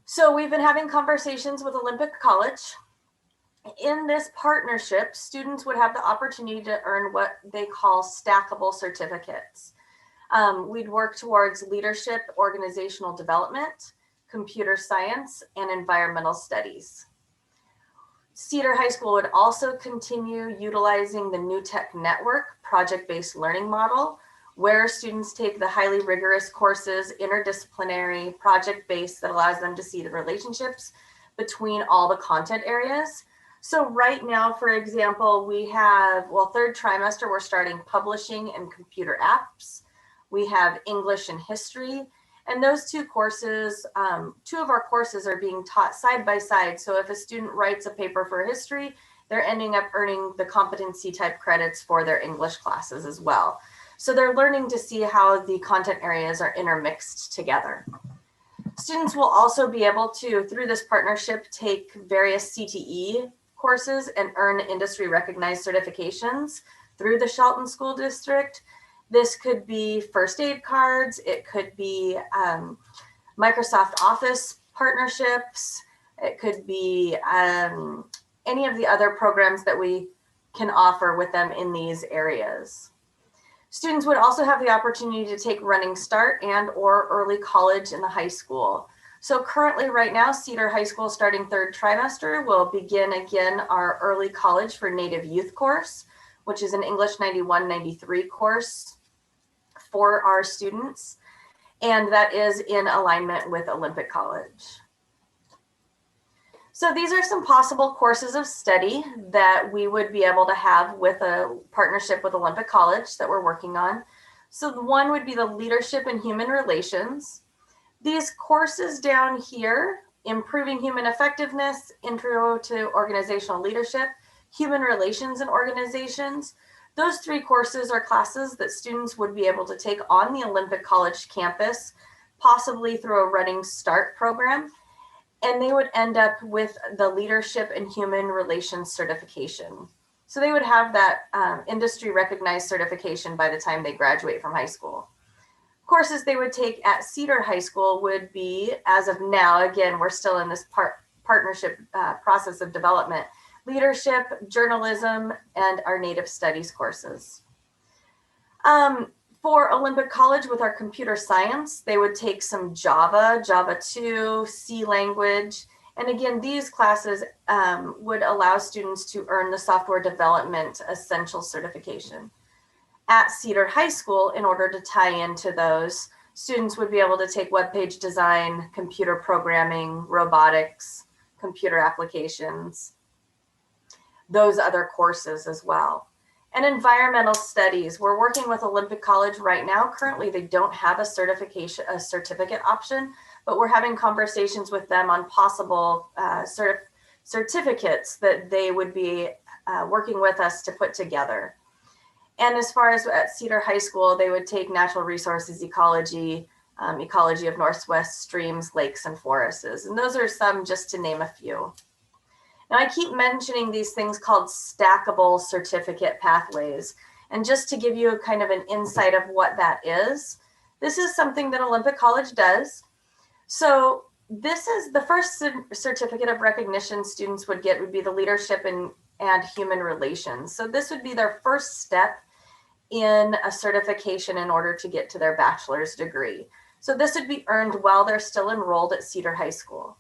So we've been having conversations with Olympic College. In this partnership, students would have the opportunity to earn what they call stackable certificates. We'd work towards leadership, organizational development, computer science, and environmental studies. Cedar High School would also continue utilizing the New Tech Network project-based learning model, where students take the highly rigorous courses, interdisciplinary, project-based, that allows them to see the relationships between all the content areas. So right now, for example, we have, well, 3rd trimester, we're starting publishing and computer apps. We have English and history. And those 2 courses, 2 of our courses are being taught side by side. So if a student writes a paper for history, they're ending up earning the competency type credits for their English classes as well. So they're learning to see how the content areas are intermixed together. Students will also be able to, through this partnership, take various CTE courses and earn industry recognized certifications through the Shelton School District. This could be first aid cards, it could be Microsoft Office partnerships, it could be any of the other programs that we can offer with them in these areas. Students would also have the opportunity to take Running Start and or early college in the high school. So currently right now, Cedar High School starting 3rd trimester will begin again our early college for Native Youth course, which is an English 91-93 course for our students. And that is in alignment with Olympic College. So these are some possible courses of study that we would be able to have with a partnership with Olympic College that we're working on. So the one would be the Leadership and Human Relations. These courses down here, Improving Human Effectiveness, Intro to Organizational Leadership, Human Relations in Organizations. Those 3 courses are classes that students would be able to take on the Olympic College campus, possibly through a Running Start program. And they would end up with the Leadership and Human Relations certification. So they would have that industry recognized certification by the time they graduate from high school. Courses they would take at Cedar High School would be, as of now, again, we're still in this partnership process of development, leadership, journalism, and our Native Studies courses. For Olympic College with our computer science, they would take some Java, Java 2, C language. And again, these classes would allow students to earn the software development essential certification. At Cedar High School, in order to tie into those, students would be able to take web page design, computer programming, robotics, computer applications, those other courses as well. And environmental studies, we're working with Olympic College right now. Currently, they don't have a certificate option, but we're having conversations with them on possible certificates that they would be working with us to put together. And as far as at Cedar High School, they would take natural resources, ecology, ecology of Northwest streams, lakes, and forests. And those are some just to name a few. Now I keep mentioning these things called stackable certificate pathways. And just to give you kind of an insight of what that is, this is something that Olympic College does. So this is the first certificate of recognition students would get would be the Leadership and Human Relations. So this would be their first step in a certification in order to get to their bachelor's degree. So this would be earned while they're still enrolled at Cedar High School.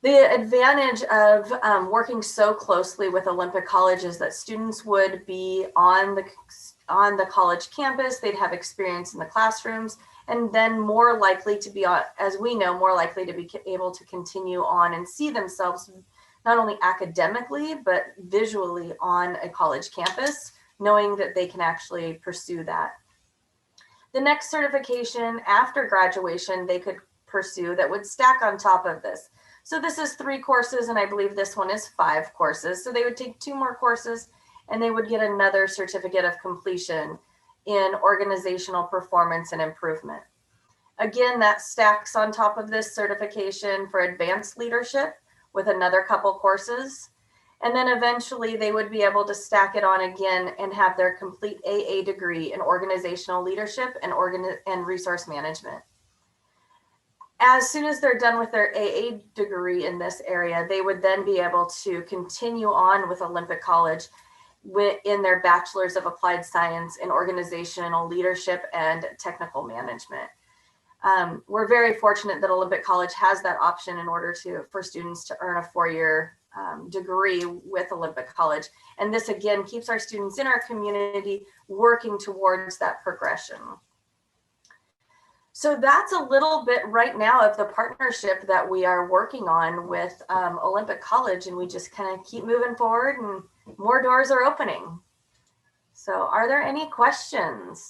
The advantage of working so closely with Olympic College is that students would be on the college campus, they'd have experience in the classrooms, and then more likely to be, as we know, more likely to be able to continue on and see themselves not only academically, but visually on a college campus, knowing that they can actually pursue that. The next certification after graduation they could pursue that would stack on top of this. So this is 3 courses, and I believe this one is 5 courses. So they would take 2 more courses and they would get another certificate of completion in organizational performance and improvement. Again, that stacks on top of this certification for advanced leadership with another couple courses. And then eventually they would be able to stack it on again and have their complete AA degree in organizational leadership and resource management. As soon as they're done with their AA degree in this area, they would then be able to continue on with Olympic College in their Bachelor's of Applied Science in Organizational Leadership and Technical Management. We're very fortunate that Olympic College has that option in order for students to earn a 4-year degree with Olympic College. And this again keeps our students in our community working towards that progression. So that's a little bit right now of the partnership that we are working on with Olympic College, and we just kind of keep moving forward and more doors are opening. So are there any questions?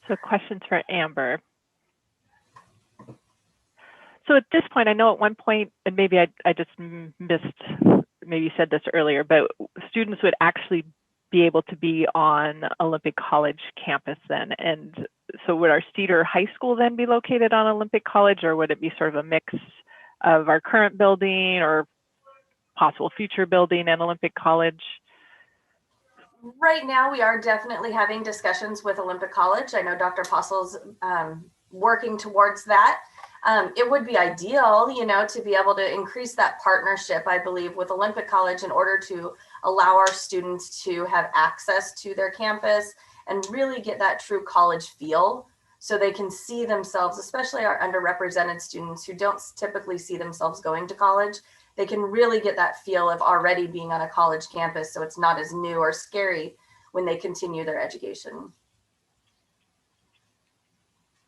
So questions for Amber. So at this point, I know at one point, and maybe I just missed, maybe you said this earlier, but students would actually be able to be on Olympic College campus then. And so would our Cedar High School then be located on Olympic College, or would it be sort of a mix of our current building or possible future building and Olympic College? Right now, we are definitely having discussions with Olympic College. I know Dr. Postle's working towards that. It would be ideal, to be able to increase that partnership, I believe, with Olympic College in order to allow our students to have access to their campus and really get that true college feel so they can see themselves, especially our underrepresented students who don't typically see themselves going to college. They can really get that feel of already being on a college campus, so it's not as new or scary when they continue their education.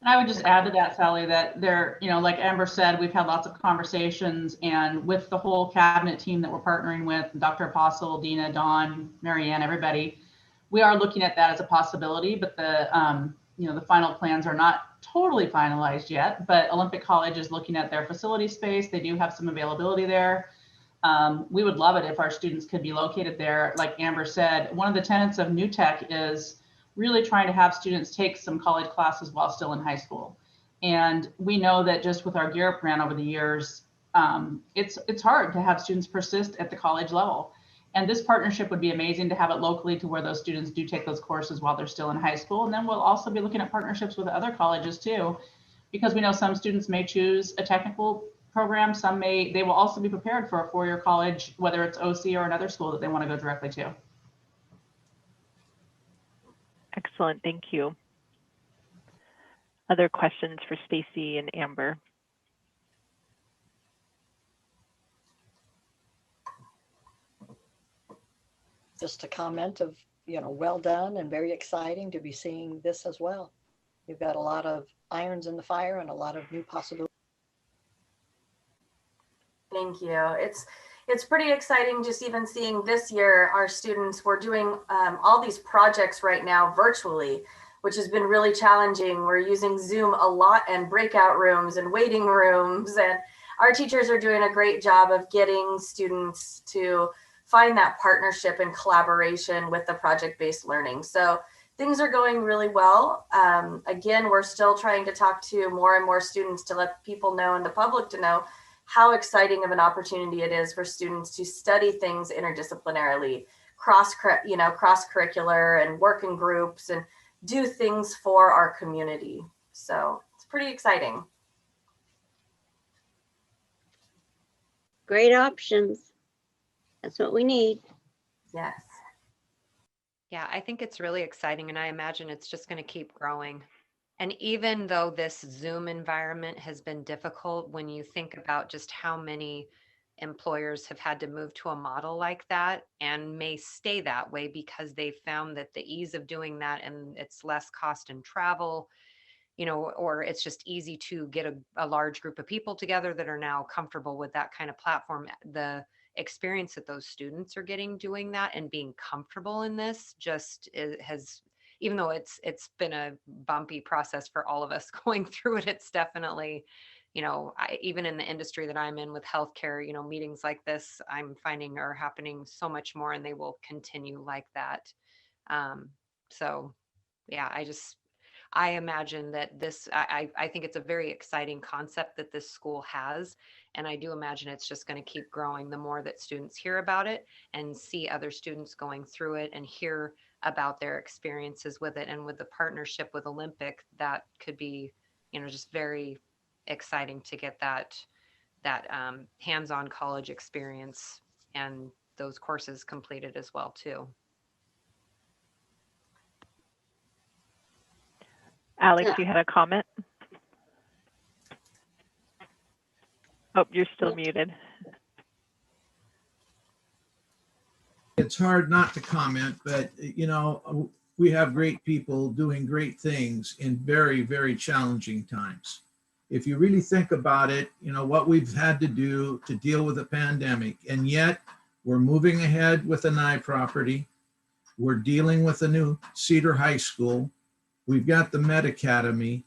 And I would just add to that, Sally, that there, like Amber said, we've had lots of conversations, and with the whole cabinet team that we're partnering with, Dr. Apostle, Dina, Dawn, Marianne, everybody, we are looking at that as a possibility, but the final plans are not totally finalized yet, but Olympic College is looking at their facility space. They do have some availability there. We would love it if our students could be located there. Like Amber said, one of the tenets of New Tech is really trying to have students take some college classes while still in high school. And we know that just with our Gear Up grant over the years, it's hard to have students persist at the college level. And this partnership would be amazing to have it locally to where those students do take those courses while they're still in high school. And then we'll also be looking at partnerships with other colleges too, because we know some students may choose a technical program, they will also be prepared for a four-year college, whether it's OC or another school that they want to go directly to. Excellent, thank you. Other questions for Stacy and Amber? Just a comment of, well done and very exciting to be seeing this as well. You've got a lot of irons in the fire and a lot of new possibilities. Thank you. It's pretty exciting just even seeing this year our students, we're doing all these projects right now virtually, which has been really challenging. We're using Zoom a lot and breakout rooms and waiting rooms, and our teachers are doing a great job of getting students to find that partnership and collaboration with the project-based learning. So things are going really well. Again, we're still trying to talk to more and more students to let people know and the public to know how exciting of an opportunity it is for students to study things interdisciplinarily, cross-curricular and work in groups and do things for our community. So it's pretty exciting. Great options. That's what we need. Yes. Yeah, I think it's really exciting, and I imagine it's just going to keep growing. And even though this Zoom environment has been difficult, when you think about just how many employers have had to move to a model like that and may stay that way because they found that the ease of doing that and it's less cost in travel, or it's just easy to get a large group of people together that are now comfortable with that kind of platform. The experience that those students are getting doing that and being comfortable in this just has, even though it's been a bumpy process for all of us going through it, it's definitely, even in the industry that I'm in with healthcare, meetings like this, I'm finding are happening so much more, and they will continue like that. So yeah, I imagine that this, I think it's a very exciting concept that this school has. And I do imagine it's just going to keep growing the more that students hear about it and see other students going through it and hear about their experiences with it. And with the partnership with Olympic, that could be, just very exciting to get that hands-on college experience and those courses completed as well too. Alex, you had a comment? Oh, you're still muted. It's hard not to comment, but we have great people doing great things in very, very challenging times. If you really think about it, what we've had to do to deal with the pandemic, and yet we're moving ahead with the Nye property. We're dealing with the new Cedar High School. We've got the Med Academy.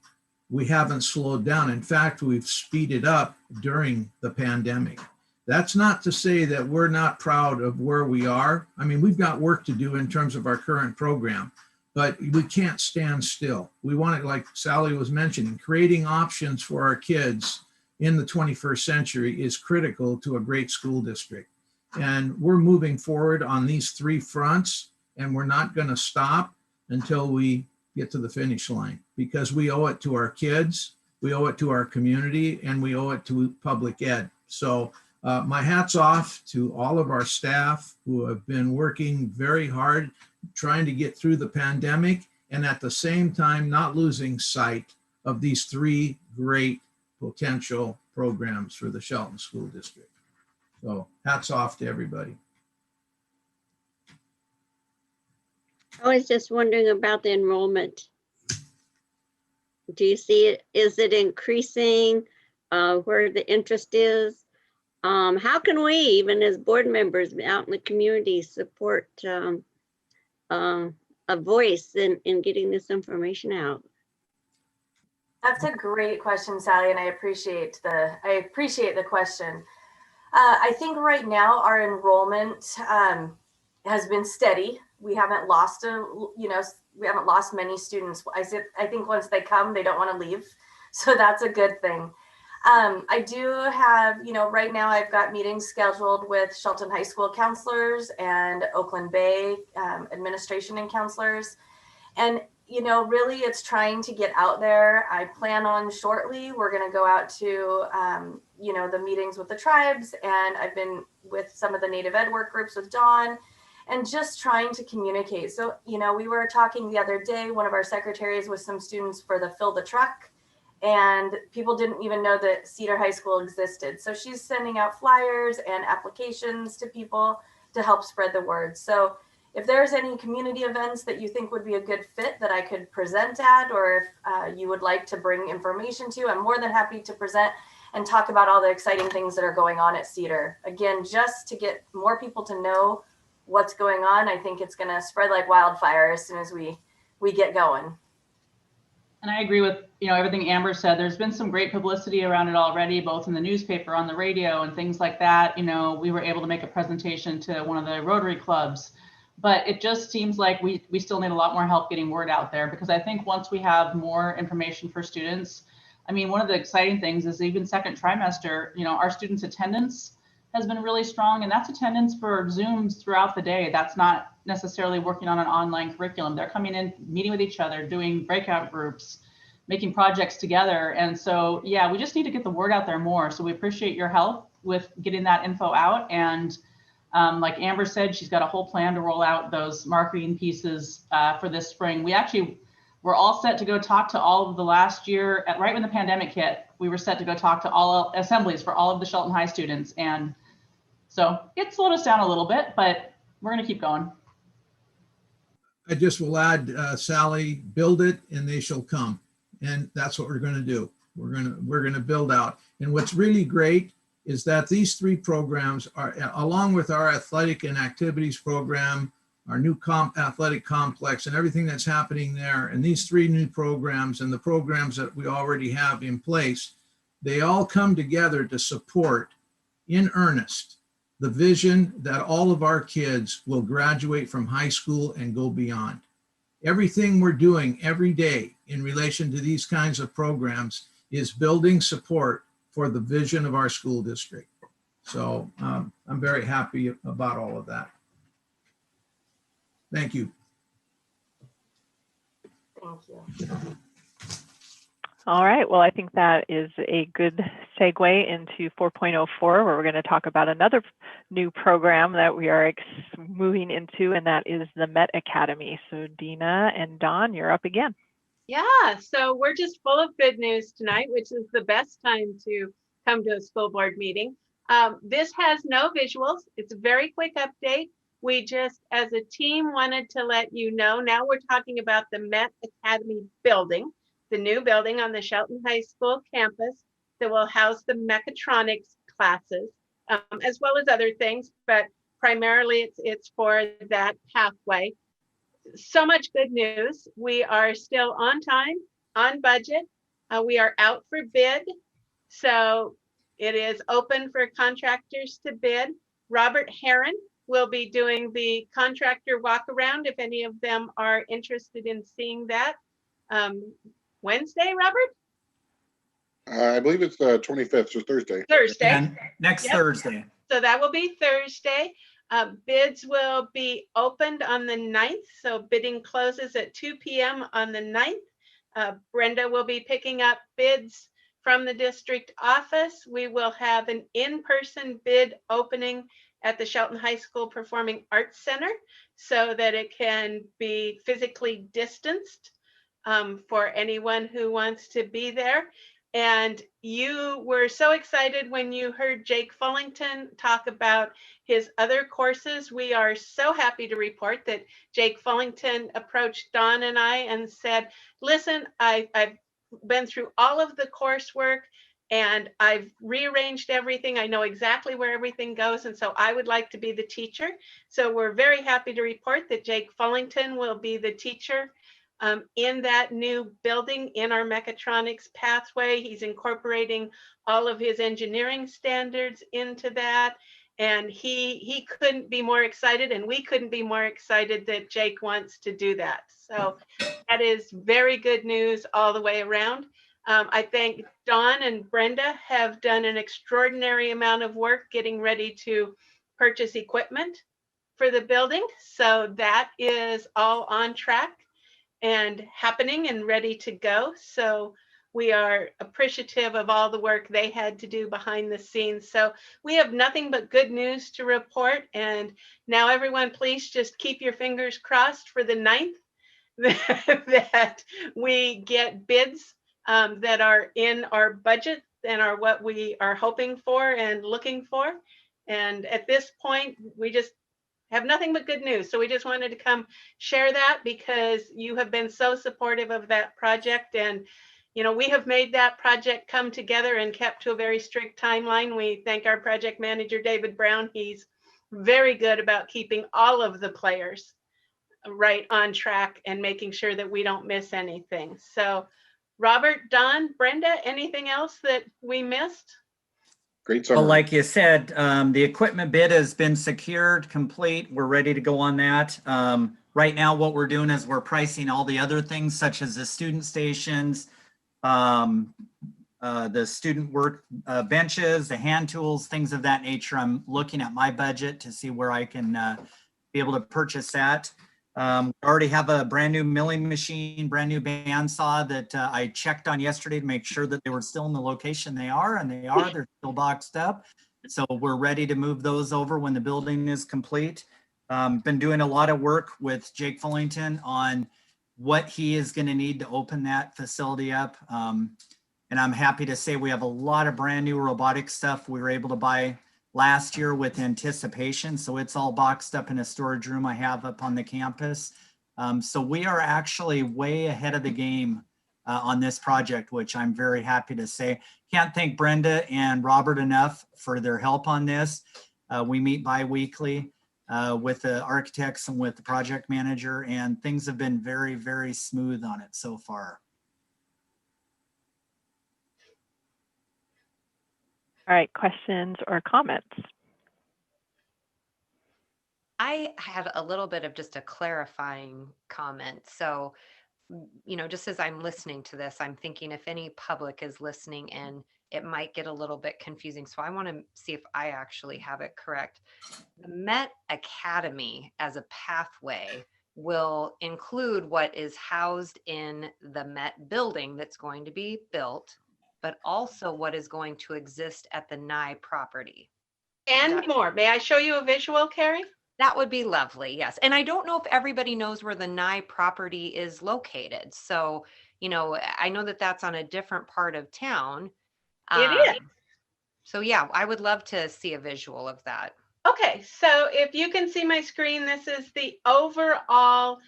We haven't slowed down. In fact, we've speeded up during the pandemic. That's not to say that we're not proud of where we are. I mean, we've got work to do in terms of our current program, but we can't stand still. We want to, like Sally was mentioning, creating options for our kids in the 21st century is critical to a great school district. And we're moving forward on these three fronts, and we're not going to stop until we get to the finish line, because we owe it to our kids, we owe it to our community, and we owe it to public ed. So my hat's off to all of our staff who have been working very hard trying to get through the pandemic, and at the same time not losing sight of these three great potential programs for the Shelton School District. So hats off to everybody. I was just wondering about the enrollment. Do you see it? Is it increasing? Where the interest is? How can we, even as board members out in the community, support a voice in getting this information out? That's a great question, Sally, and I appreciate the question. I think right now our enrollment has been steady. We haven't lost many students. I think once they come, they don't want to leave. So that's a good thing. I do have, right now I've got meetings scheduled with Shelton High School counselors and Oakland Bay administration and counselors. And, really it's trying to get out there. I plan on shortly, we're going to go out to, the meetings with the tribes. And I've been with some of the Native Ed work groups with Dawn and just trying to communicate. So, we were talking the other day, one of our secretaries with some students for the Fill the Truck. And people didn't even know that Cedar High School existed. So she's sending out flyers and applications to people to help spread the word. So if there's any community events that you think would be a good fit that I could present at, or if you would like to bring information to, I'm more than happy to present and talk about all the exciting things that are going on at Cedar. Again, just to get more people to know what's going on, I think it's going to spread like wildfire as soon as we get going. And I agree with, everything Amber said. There's been some great publicity around it already, both in the newspaper, on the radio, and things like that. We were able to make a presentation to one of the Rotary clubs, but it just seems like we still need a lot more help getting word out there, because I think once we have more information for students, one of the exciting things is even second trimester, our students' attendance has been really strong, and that's attendance for Zooms throughout the day. That's not necessarily working on an online curriculum. They're coming in, meeting with each other, doing breakout groups, making projects together. And so, yeah, we just need to get the word out there more. So we appreciate your help with getting that info out. And like Amber said, she's got a whole plan to roll out those marketing pieces for this spring. We're all set to go talk to all of the last year, right when the pandemic hit, we were set to go talk to all assemblies for all of the Shelton High students. And so it slowed us down a little bit, but we're going to keep going. I just will add, Sally, build it and they shall come. And that's what we're going to do. We're going to build out. And what's really great is that these three programs are, along with our athletic and activities program, our new athletic complex, and everything that's happening there, and these three new programs and the programs that we already have in place, they all come together to support in earnest the vision that all of our kids will graduate from high school and go beyond. Everything we're doing every day in relation to these kinds of programs is building support for the vision of our school district. So I'm very happy about all of that. Thank you. Thank you. All right, well, I think that is a good segue into 4.04, where we're going to talk about another new program that we are moving into, and that is the Met Academy. So Dina and Dawn, you're up again. Yeah, so we're just full of good news tonight, which is the best time to come to a school board meeting. This has no visuals. It's a very quick update. We just, as a team, wanted to let you know, now we're talking about the Met Academy building, the new building on the Shelton High School campus that will house the mechatronics classes, as well as other things, but primarily it's for that pathway. So much good news. We are still on time, on budget. We are out for bid. So it is open for contractors to bid. Robert Heron will be doing the contractor walk around if any of them are interested in seeing that. Wednesday, Robert? I believe it's the 25th, so Thursday. Thursday. And next Thursday. So that will be Thursday. Bids will be opened on the 9th. So bidding closes at 2 p.m. on the 9th. Brenda will be picking up bids from the district office. We will have an in-person bid opening at the Shelton High School Performing Arts Center so that it can be physically distanced for anyone who wants to be there. And you were so excited when you heard Jake Fullington talk about his other courses. We are so happy to report that Jake Fullington approached Dawn and I and said, listen, I've been through all of the coursework and I've rearranged everything. I know exactly where everything goes. And so I would like to be the teacher. So we're very happy to report that Jake Fullington will be the teacher in that new building in our mechatronics pathway. He's incorporating all of his engineering standards into that. And he couldn't be more excited, and we couldn't be more excited that Jake wants to do that. So that is very good news all the way around. I think Dawn and Brenda have done an extraordinary amount of work getting ready to purchase equipment for the building. So that is all on track and happening and ready to go. So we are appreciative of all the work they had to do behind the scenes. So we have nothing but good news to report. And now everyone, please just keep your fingers crossed for the 9th that we get bids that are in our budget and are what we are hoping for and looking for. And at this point, we just have nothing but good news. So we just wanted to come share that because you have been so supportive of that project. And, you know, we have made that project come together and kept to a very strict timeline. We thank our project manager, David Brown. He's very good about keeping all of the players right on track and making sure that we don't miss anything. So Robert, Don, Brenda, anything else that we missed? Great summary. Well, like you said, the equipment bid has been secured, complete. We're ready to go on that. Right now, what we're doing is we're pricing all the other things such as the student stations, the student work benches, the hand tools, things of that nature. I'm looking at my budget to see where I can be able to purchase that. We already have a brand new milling machine, brand new bandsaw that I checked on yesterday to make sure that they were still in the location they are, and they are. They're still boxed up. So we're ready to move those over when the building is complete. Been doing a lot of work with Jake Fullington on what he is going to need to open that facility up. And I'm happy to say we have a lot of brand new robotic stuff we were able to buy last year with anticipation. So it's all boxed up in a storage room I have up on the campus. So we are actually way ahead of the game on this project, which I'm very happy to say. Can't thank Brenda and Robert enough for their help on this. We meet bi-weekly with the architects and with the project manager, and things have been very, very smooth on it so far. All right, questions or comments? I had a little bit of just a clarifying comment. So, you know, just as I'm listening to this, I'm thinking if any public is listening in, it might get a little bit confusing. So I want to see if I actually have it correct. The Met Academy as a pathway will include what is housed in the Met building that's going to be built, but also what is going to exist at the Nye property. And more. May I show you a visual, Carrie? That would be lovely, yes. And I don't know if everybody knows where the Nye property is located. So, you know, I know that that's on a different part of town. It is. So yeah, I would love to see a visual of that. Okay, so if you can see my screen, this is the overall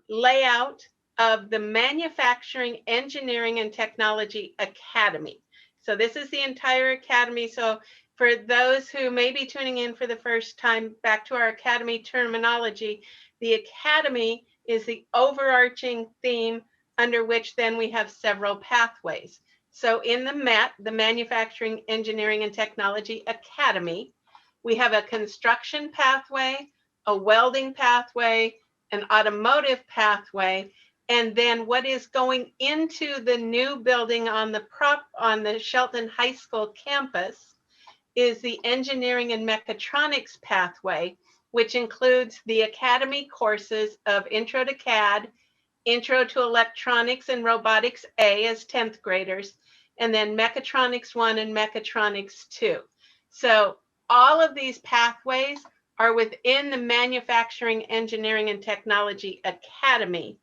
layout of the Manufacturing, Engineering, and Technology Academy. So this is the entire academy. So for those who may be tuning in for the first time, back to our academy terminology, the academy is the overarching theme under which then we have several pathways. So in the MET, the Manufacturing, Engineering, and Technology Academy, we have a construction pathway, a welding pathway, an automotive pathway, and then what is going into the new building on the Shelton High School campus is the engineering and mechatronics pathway, which includes the academy courses of Intro to CAD, Intro to Electronics and Robotics A as 10th graders, and then Mechatronics 1 and Mechatronics 2. So all of these pathways are within the Manufacturing, Engineering, and Technology Academy.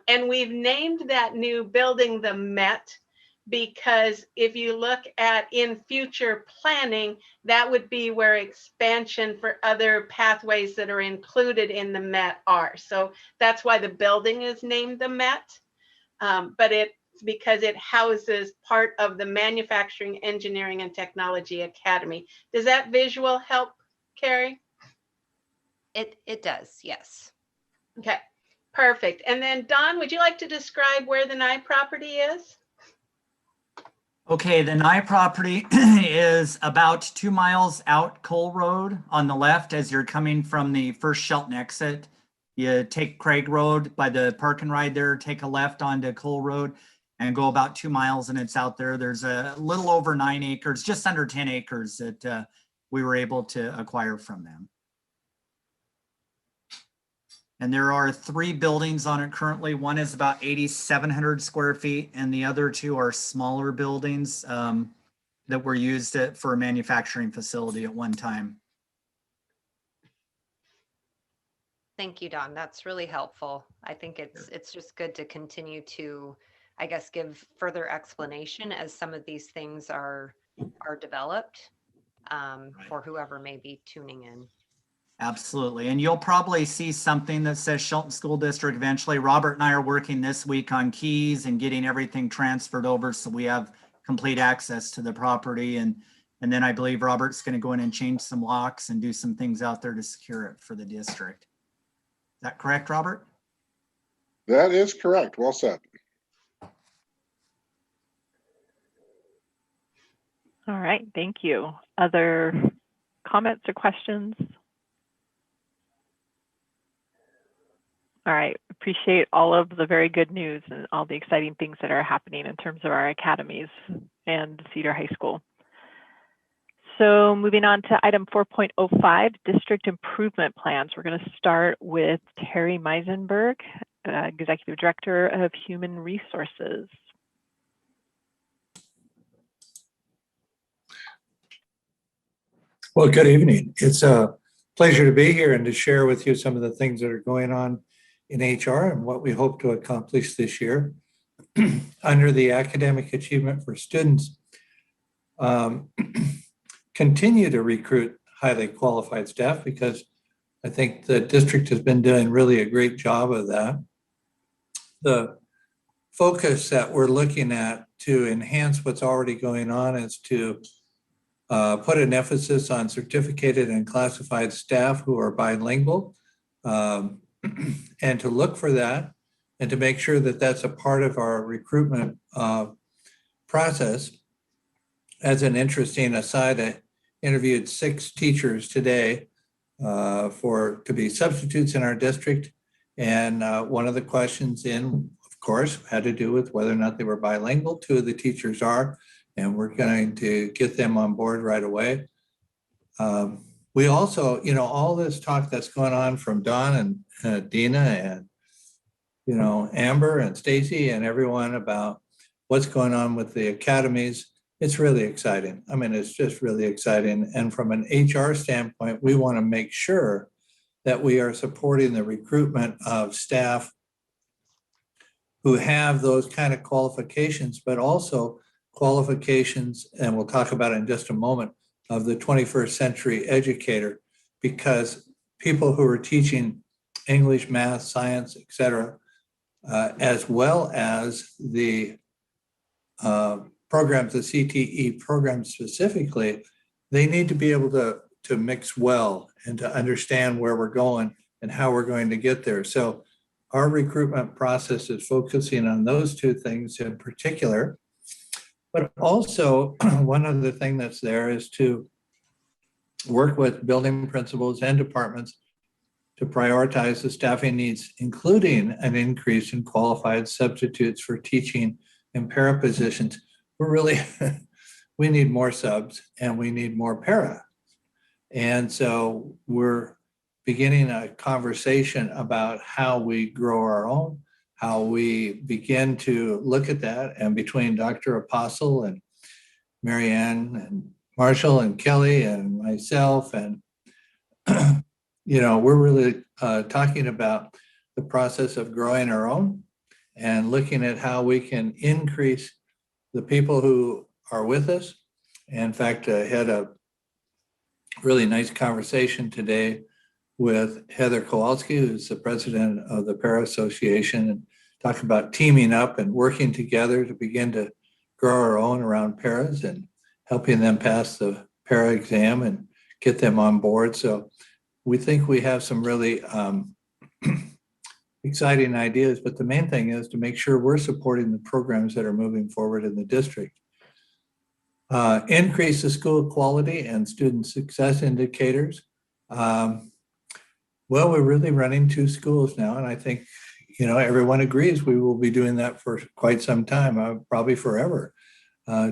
And we've named that new building the MET because if you look at in future planning, that would be where expansion for other pathways that are included in the MET are. So that's why the building is named the MET, but it's because it houses part of the Manufacturing, Engineering, and Technology Academy. Does that visual help, Carrie? It does, yes. Okay, perfect. And then Don, would you like to describe where the Nye property is? Okay, the Nye property is about 2 miles out Cole Road on the left as you're coming from the first Shelton exit. You take Craig Road by the park and ride there, take a left onto Cole Road. and go about 2 miles and it's out there. There's a little over 9 acres, just under 10 acres that we were able to acquire from them. And there are 3 buildings on it currently. One is about 8,700 square feet and the other 2 are smaller buildings that were used for a manufacturing facility at one time. Thank you, Don. That's really helpful. I think it's just good to continue to, I guess, give further explanation as some of these things are developed for whoever may be tuning in. Absolutely. And you'll probably see something that says Shelton School District eventually. Robert and I are working this week on keys and getting everything transferred over so we have complete access to the property. And then I believe Robert's going to go in and change some locks and do some things out there to secure it for the district. Is that correct, Robert? That is correct. Well said. All right, thank you. Other comments or questions? All right, appreciate all of the very good news and all the exciting things that are happening in terms of our academies and Cedar High School. So moving on to item 4.05, district improvement plans. We're going to start with Terry Meisenberg, Executive Director of Human Resources. Well, good evening. It's a pleasure to be here and to share with you some of the things that are going on in HR and what we hope to accomplish this year. Under the academic achievement for students, continue to recruit highly qualified staff because I think the district has been doing really a great job of that. The focus that we're looking at to enhance what's already going on is to put an emphasis on certificated and classified staff who are bilingual, and to look for that and to make sure that that's a part of our recruitment process. As an interesting aside, I interviewed 6 teachers today to be substitutes in our district. And one of the questions of course, had to do with whether or not they were bilingual. 2 of the teachers are, and we're going to get them on board right away. We also, all this talk that's going on from Don and Dina and, Amber and Stacy and everyone about what's going on with the academies. It's really exciting. I mean, it's just really exciting. And from an HR standpoint, we want to make sure that we are supporting the recruitment of staff who have those kind of qualifications, but also qualifications, and we'll talk about it in just a moment, of the 21st century educator, because people who are teaching English, math, science, et cetera, as well as the programs, the CTE programs specifically, they need to be able to mix well and to understand where we're going and how we're going to get there. So our recruitment process is focusing on those 2 things in particular. But also, one other thing that's there is to work with building principals and departments to prioritize the staffing needs, including an increase in qualified substitutes for teaching and para positions. We need more subs and we need more para. And so we're beginning a conversation about how we grow our own, how we begin to look at that. And between Dr. Apostle and Marianne and Marshall and Kelly and myself, and we're really talking about the process of growing our own and looking at how we can increase the people who are with us. In fact, I had a really nice conversation today with Heather Kowalski, who's the president of the Para Association, and talk about teaming up and working together to begin to grow our own around paras and helping them pass the para exam and get them on board. So we think we have some really exciting ideas, but the main thing is to make sure we're supporting the programs that are moving forward in the district. Increase the school quality and student success indicators. Well, we're really running 2 schools now, and I think, everyone agrees we will be doing that for quite some time, probably forever.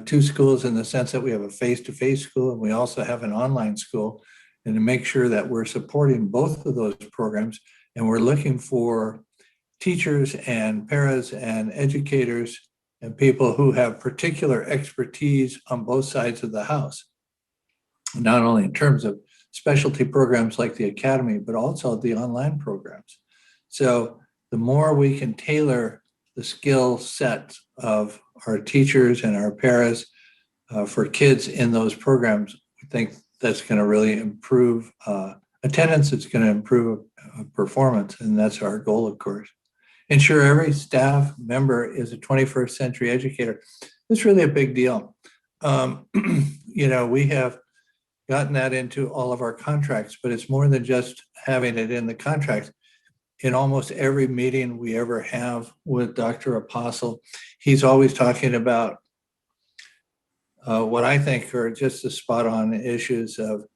Two schools in the sense that we have a face-to-face school and we also have an online school, and to make sure that we're supporting both of those programs, and we're looking for teachers and paras and educators and people who have particular expertise on both sides of the house, not only in terms of specialty programs like the academy, but also the online programs. So the more we can tailor the skill set of our teachers and our paras for kids in those programs, we think that's going to really improve attendance. It's going to improve performance, and that's our goal, of course. Ensure every staff member is a 21st century educator. It's really a big deal. We have gotten that into all of our contracts, but it's more than just having it in the contracts. In almost every meeting we ever have with Dr. Apostle, he's always talking about what I think are just the spot on issues of,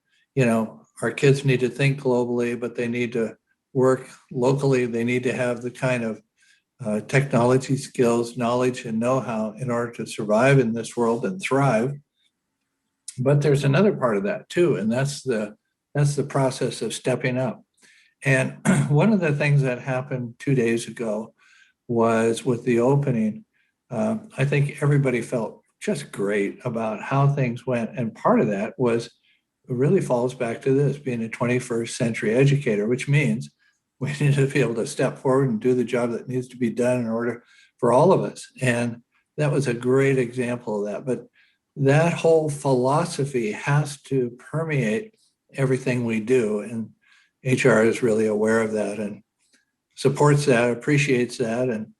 our kids need to think globally, but they need to work locally. They need to have the kind of technology skills, knowledge, and know-how in order to survive in this world and thrive. But there's another part of that too, and that's the process of stepping up. And one of the things that happened 2 days ago was with the opening, I think everybody felt just great about how things went. And part of that was, it really falls back to this, being a 21st century educator, which means we need to be able to step forward and do the job that needs to be done in order for all of us. And that was a great example of that. But that whole philosophy has to permeate everything we do. And HR is really aware of that and supports that, appreciates that. And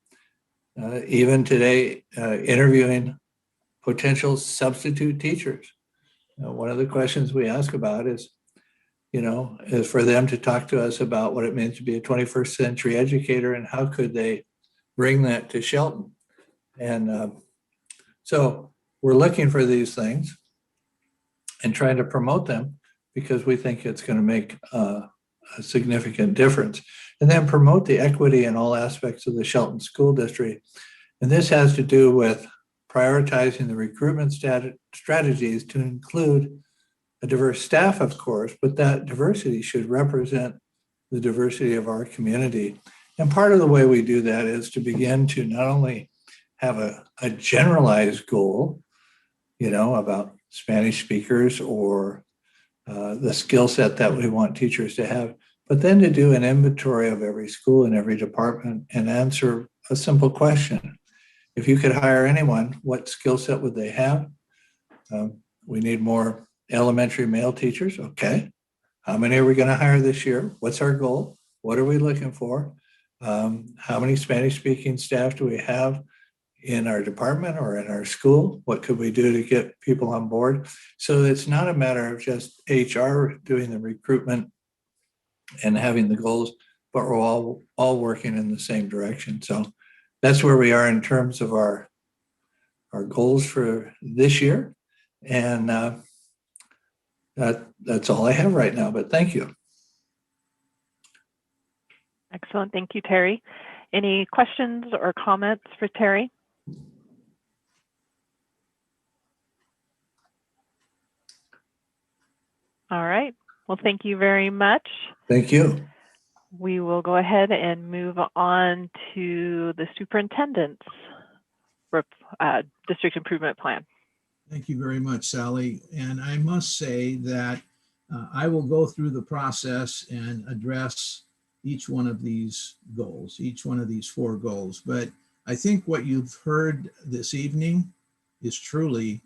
even today, interviewing potential substitute teachers. One of the questions we ask about is for them to talk to us about what it means to be a 21st century educator and how could they bring that to Shelton. And so we're looking for these things and trying to promote them because we think it's going to make a significant difference. And then promote the equity in all aspects of the Shelton School District. And this has to do with prioritizing the recruitment strategies to include a diverse staff, of course, but that diversity should represent the diversity of our community. And part of the way we do that is to begin to not only have a generalized goal, about Spanish speakers or the skill set that we want teachers to have, but then to do an inventory of every school and every department and answer a simple question. If you could hire anyone, what skill set would they have? We need more elementary male teachers. Okay. How many are we going to hire this year? What's our goal? What are we looking for? How many Spanish speaking staff do we have in our department or in our school? What could we do to get people on board? So it's not a matter of just HR doing the recruitment and having the goals, but we're all working in the same direction. So that's where we are in terms of our goals for this year. And that's all I have right now, but thank you. Excellent. Thank you, Terry. Any questions or comments for Terry? All right. Well, thank you very much. Thank you. We will go ahead and move on to the superintendent's district improvement plan. Thank you very much, Sally. And I must say that I will go through the process and address each one of these goals, each one of these 4 goals. But I think what you've heard this evening is truly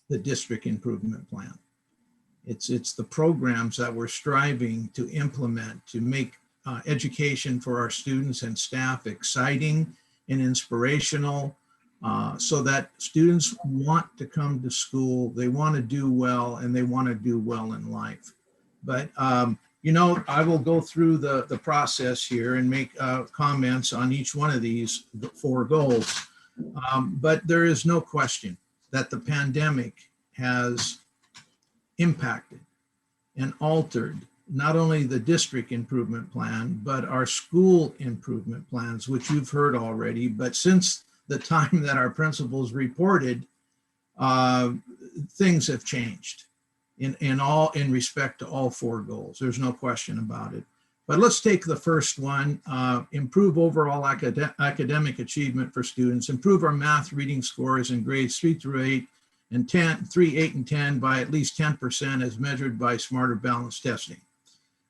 the district improvement plan. It's the programs that we're striving to implement to make education for our students and staff exciting and inspirational, so that students want to come to school, they want to do well, and they want to do well in life. But I will go through the process here and make comments on each one of these 4 goals. But there is no question that the pandemic has impacted and altered not only the district improvement plan, but our school improvement plans, which you've heard already. But since the time that our principals reported, things have changed in respect to all 4 goals. There's no question about it. But let's take the first one, improve overall academic achievement for students, improve our math reading scores in grades 3 through 8 and 3, 8, and 10 by at least 10% as measured by smarter balanced testing.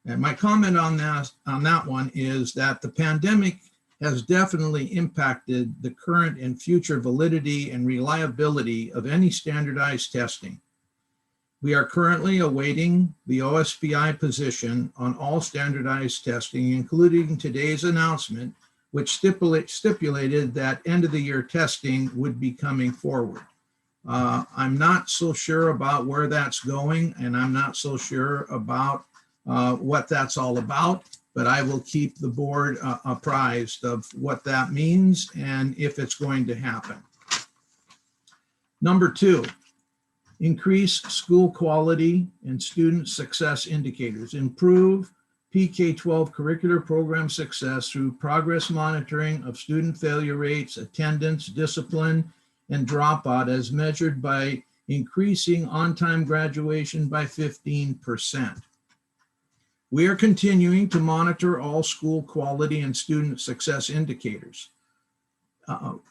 And my comment on that one is that the pandemic has definitely impacted the current and future validity and reliability of any standardized testing. We are currently awaiting the OSBI position on all standardized testing, including today's announcement, which stipulated that end of the year testing would be coming forward. I'm not so sure about where that's going, and I'm not so sure about what that's all about, but I will keep the board apprised of what that means and if it's going to happen. Number 2, increase school quality and student success indicators. Improve PK-12 curricular program success through progress monitoring of student failure rates, attendance, discipline, and dropout as measured by increasing on-time graduation by 15%. We are continuing to monitor all school quality and student success indicators.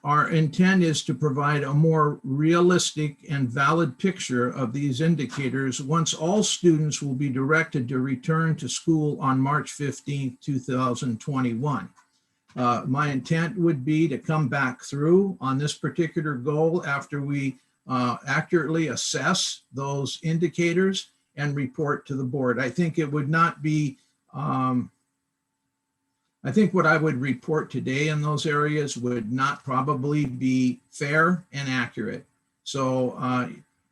Our intent is to provide a more realistic and valid picture of these indicators once all students will be directed to return to school on March 15, 2021. My intent would be to come back through on this particular goal after we accurately assess those indicators and report to the board. I think it would not be, I think what I would report today in those areas would not probably be fair and accurate. So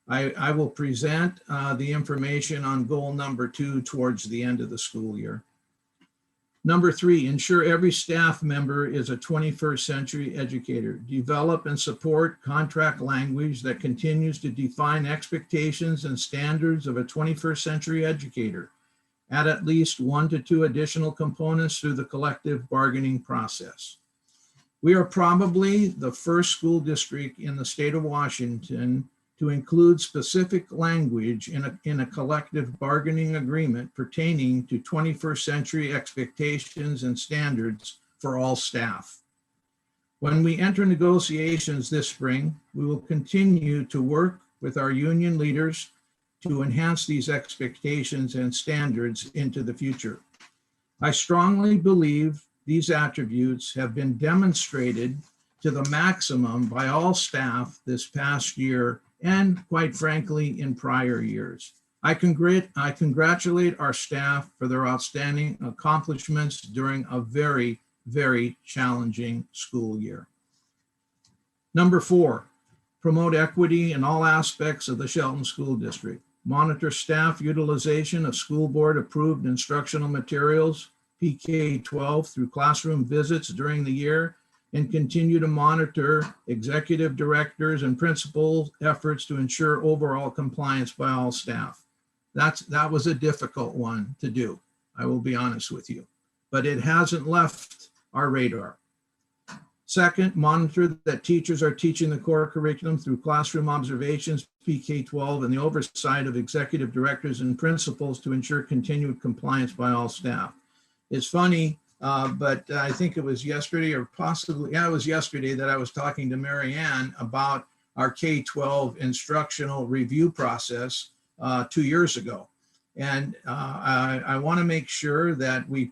I will present the information on goal number 2 towards the end of the school year. Number 3, ensure every staff member is a 21st century educator. Develop and support contract language that continues to define expectations and standards of a 21st century educator. Add at least 1 to 2 additional components through the collective bargaining process. We are probably the first school district in the state of Washington to include specific language in a collective bargaining agreement pertaining to 21st century expectations and standards for all staff. When we enter negotiations this spring, we will continue to work with our union leaders to enhance these expectations and standards into the future. I strongly believe these attributes have been demonstrated to the maximum by all staff this past year and, quite frankly, in prior years. I congratulate our staff for their outstanding accomplishments during a very, very challenging school year. Number 4, promote equity in all aspects of the Shelton School District. Monitor staff utilization of school board approved instructional materials, PK-12, through classroom visits during the year, and continue to monitor executive directors and principals' efforts to ensure overall compliance by all staff. That was a difficult one to do, I will be honest with you, but it hasn't left our radar. Second, monitor that teachers are teaching the core curriculum through classroom observations, PK-12, and the oversight of executive directors and principals to ensure continued compliance by all staff. It's funny, but I think it was yesterday or possibly, yeah, it was yesterday that I was talking to Mary Ann about our K-12 instructional review process 2 years ago. And I want to make sure that we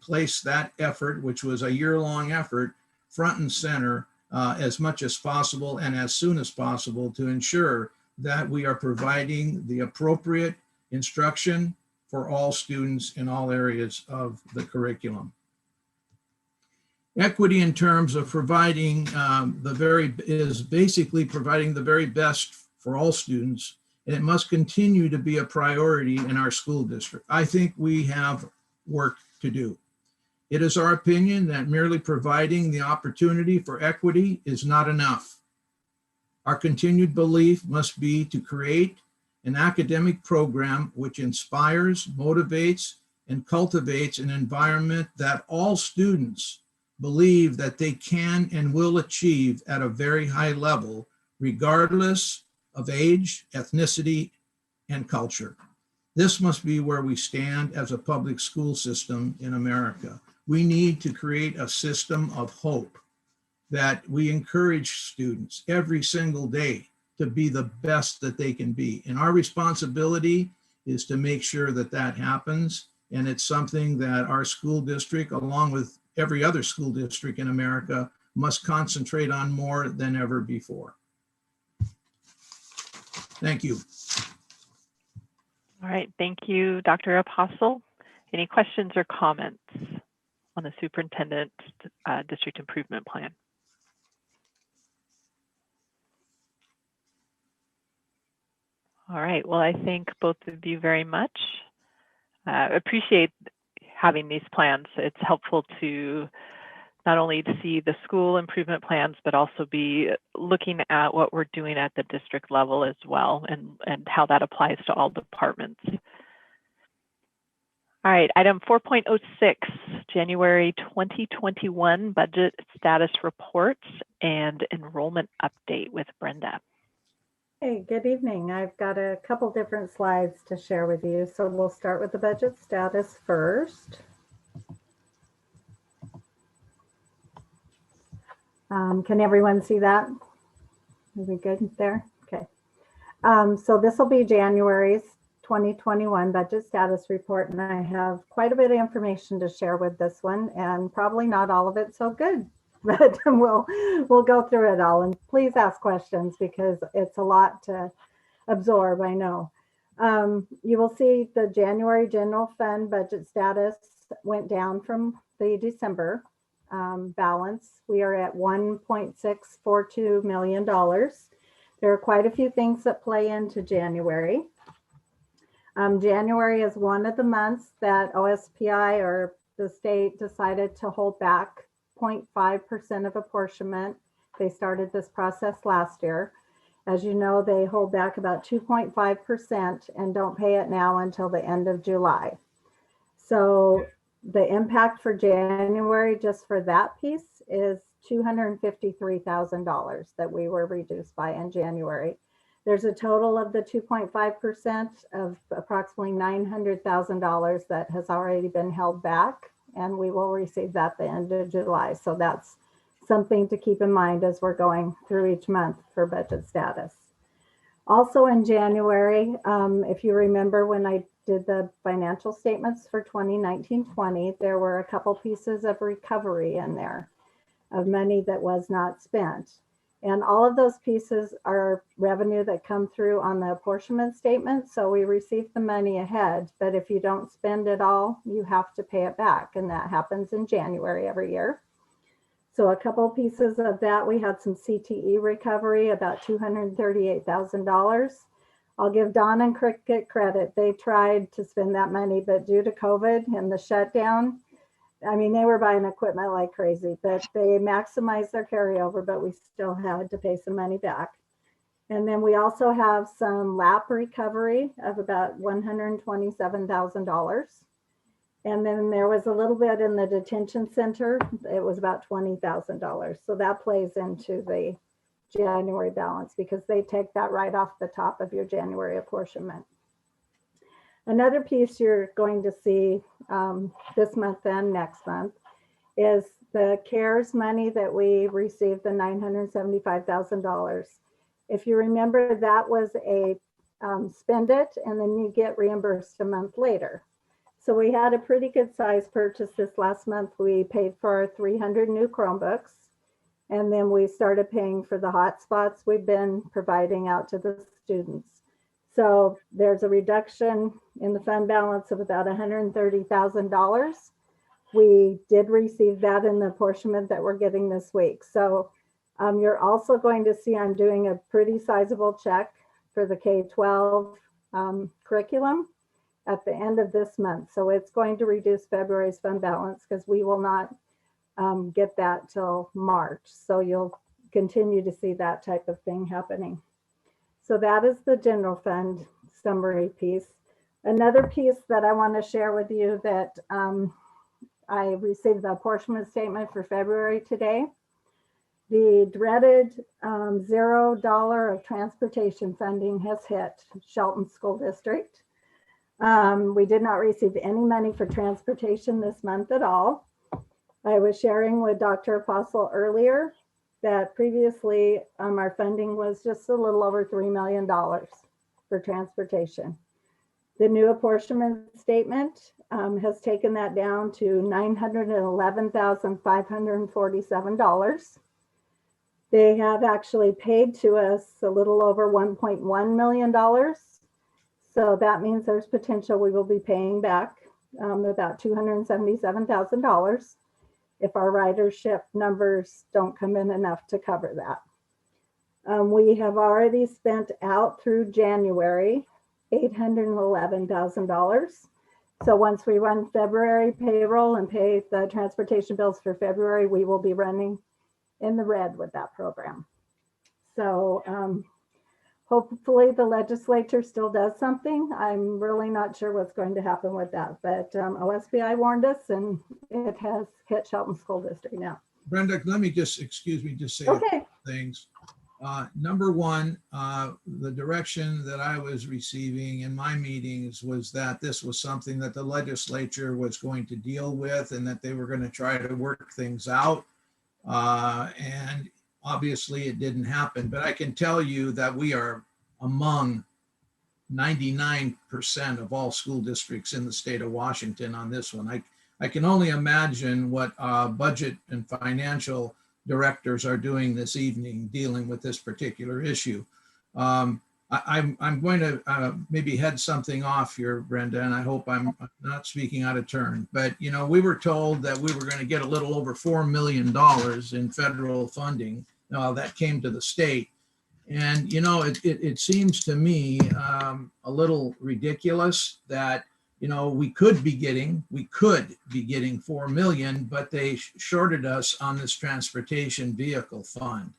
place that effort, which was a year-long effort, front and center as much as possible and as soon as possible to ensure that we are providing the appropriate instruction for all students in all areas of the curriculum. Equity in terms of providing is basically providing the very best for all students, and it must continue to be a priority in our school district. I think we have work to do. It is our opinion that merely providing the opportunity for equity is not enough. Our continued belief must be to create an academic program which inspires, motivates, and cultivates an environment that all students believe that they can and will achieve at a very high level, regardless of age, ethnicity, and culture. This must be where we stand as a public school system in America. We need to create a system of hope that we encourage students every single day to be the best that they can be. And our responsibility is to make sure that that happens. And it's something that our school district, along with every other school district in America, must concentrate on more than ever before. Thank you. All right, thank you, Dr. Apostle. Any questions or comments on the superintendent district improvement plan? All right, well, I thank both of you very much. Appreciate having these plans. It's helpful to not only to see the school improvement plans, but also be looking at what we're doing at the district level as well, and how that applies to all departments. All right, item 4.06, January 2021 budget status reports and enrollment update with Brenda. Hey, good evening. I've got a couple different slides to share with you. So we'll start with the budget status first. Can everyone see that? Are we good there? Okay. So this will be January's 2021 budget status report, and I have quite a bit of information to share with this one, and probably not all of it so good, but we'll go through it all. And please ask questions because it's a lot to absorb, I know. You will see the January general fund budget status went down from the December balance. We are at $1.642 million. There are quite a few things that play into January. January is one of the months that OSPI or the state decided to hold back 0.5% of apportionment. They started this process last year. As you know, they hold back about 2.5% and don't pay it now until the end of July. So the impact for January, just for that piece, is $253,000 that we were reduced by in January. There's a total of the 2.5% of approximately $900,000 that has already been held back, and we will receive that at the end of July. So that's something to keep in mind as we're going through each month for budget status. Also in January, if you remember when I did the financial statements for 2019-20, there were a couple pieces of recovery in there of money that was not spent. And all of those pieces are revenue that come through on the apportionment statement. So we receive the money ahead, but if you don't spend it all, you have to pay it back. And that happens in January every year. So a couple pieces of that, we had some CTE recovery, about $238,000. I'll give Don and Cricket credit. They tried to spend that money, but due to COVID and the shutdown, I mean, they were buying equipment like crazy, but they maximized their carryover, but we still had to pay some money back. And then we also have some LAP recovery of about $127,000. And then there was a little bit in the detention center. It was about $20,000. So that plays into the January balance because they take that right off the top of your January apportionment. Another piece you're going to see this month and next month is the CARES money that we received, the $975,000. If you remember, that was a spend it and then you get reimbursed a month later. So we had a pretty good size purchase this last month. We paid for 300 new Chromebooks, and then we started paying for the hotspots we've been providing out to the students. So there's a reduction in the fund balance of about $130,000. We did receive that in the apportionment that we're getting this week. So you're also going to see I'm doing a pretty sizable check for the K-12 curriculum at the end of this month. So it's going to reduce February's fund balance because we will not get that till March. So you'll continue to see that type of thing happening. So that is the general fund summary piece. Another piece that I want to share with you that I received the apportionment statement for February today. The dreaded $0 of transportation funding has hit Shelton School District. We did not receive any money for transportation this month at all. I was sharing with Dr. Apostle earlier that previously our funding was just a little over $3 million for transportation. The new apportionment statement has taken that down to $911,547. They have actually paid to us a little over $1.1 million. So that means there's potential we will be paying back about $277,000 if our ridership numbers don't come in enough to cover that. We have already spent out through January $811,000. So once we run February payroll and pay the transportation bills for February, we will be running in the red with that program. So hopefully the legislature still does something. I'm really not sure what's going to happen with that, but OSBI warned us and it has hit Shelton School District now. Brenda, let me just, excuse me, just say a couple things. Number one, the direction that I was receiving in my meetings was that this was something that the legislature was going to deal with and that they were going to try to work things out. And obviously it didn't happen, but I can tell you that we are among 99% of all school districts in the state of Washington on this one. I can only imagine what budget and financial directors are doing this evening dealing with this particular issue. I'm going to maybe head something off here, Brenda, and I hope I'm not speaking out of turn. But, you know, we were told that we were going to get a little over $4 million in federal funding. That came to the state. And, you know, it seems to me a little ridiculous that, you know, we could be getting 4 million, but they shorted us on this transportation vehicle fund.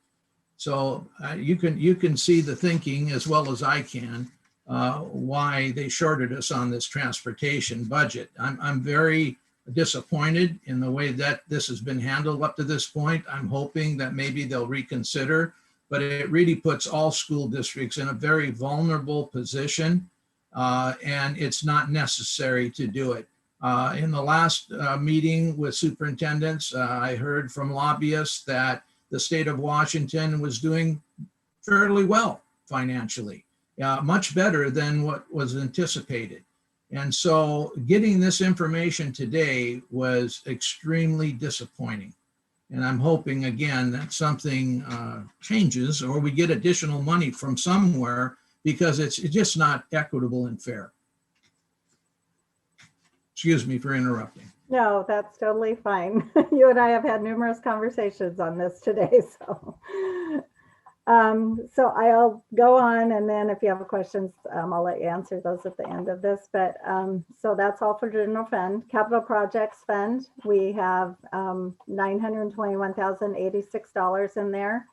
So you can see the thinking as well as I can why they shorted us on this transportation budget. I'm very disappointed in the way that this has been handled up to this point. I'm hoping that maybe they'll reconsider, but it really puts all school districts in a very vulnerable position, and it's not necessary to do it. In the last meeting with superintendents, I heard from lobbyists that the state of Washington was doing fairly well financially, much better than what was anticipated. And so getting this information today was extremely disappointing. And I'm hoping again that something changes or we get additional money from somewhere, because it's just not equitable and fair. Excuse me for interrupting. No, that's totally fine. You and I have had numerous conversations on this today. So I'll go on, and then if you have questions, I'll let you answer those at the end of this. But so that's all for general fund. Capital projects fund, we have $921,086 in there.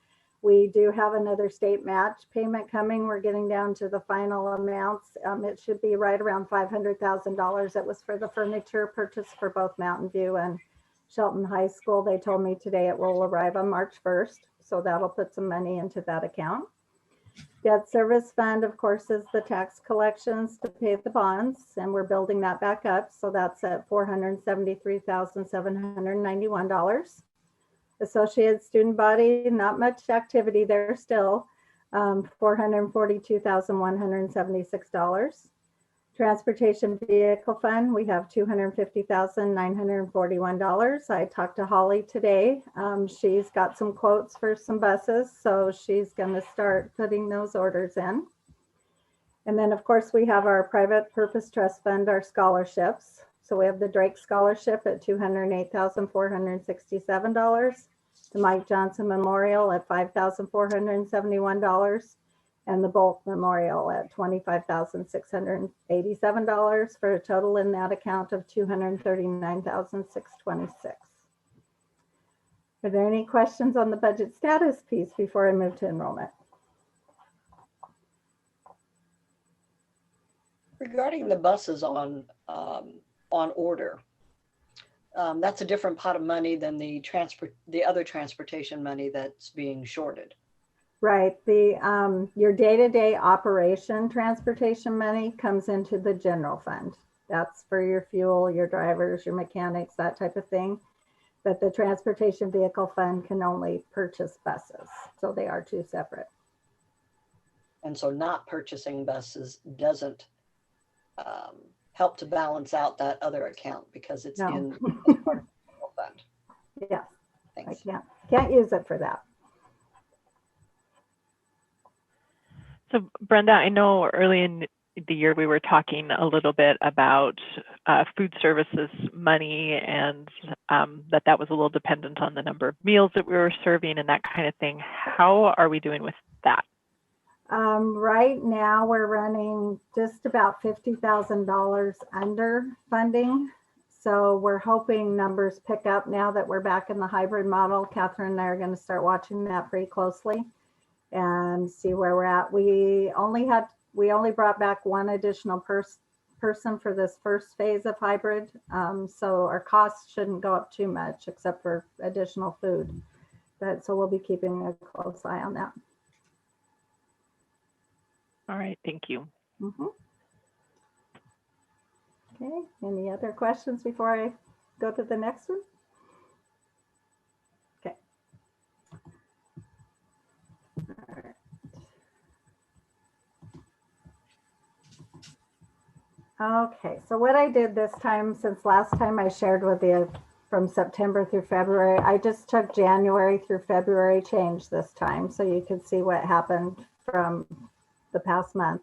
We do have another state match payment coming. We're getting down to the final amounts. It should be right around $500,000. It was for the furniture purchase for both Mountain View and Shelton High School. They told me today it will arrive on March 1st. So that'll put some money into that account. Debt service fund, of course, is the tax collections to pay the bonds, and we're building that back up. So that's at $473,791. Associated student body, not much activity there still, $442,176. Transportation vehicle fund, we have $250,941. I talked to Holly today. She's got some quotes for some buses, so she's going to start putting those orders in. And then, of course, we have our private purpose trust fund, our scholarships. So we have the Drake Scholarship at $208,467, the Mike Johnson Memorial at $5,471, and the Bolt Memorial at $25,687 for a total in that account of $239,626. Are there any questions on the budget status piece before I move to enrollment? Regarding the buses on order, that's a different pot of money than the other transportation money that's being shorted. Right. Your day-to-day operation transportation money comes into the general fund. That's for your fuel, your drivers, your mechanics, that type of thing. But the transportation vehicle fund can only purchase buses. So they are two separate. And so not purchasing buses doesn't help to balance out that other account because it's in as part of the general fund. Yes. Thanks. I can't use it for that. So Brenda, I know early in the year we were talking a little bit about food services money and that was a little dependent on the number of meals that we were serving and that kind of thing. How are we doing with that? Right now we're running just about $50,000 under funding. So we're hoping numbers pick up now that we're back in the hybrid model. Catherine and I are going to start watching that pretty closely and see where we're at. We only brought back one additional person for this first phase of hybrid. So our costs shouldn't go up too much except for additional food. So we'll be keeping a close eye on that. All right, thank you. Mm-hmm. Okay, any other questions before I go to the next one? Okay. All right. Okay, so what I did this time, since last time I shared with you from September through February, I just took January through February change this time so you could see what happened from the past month.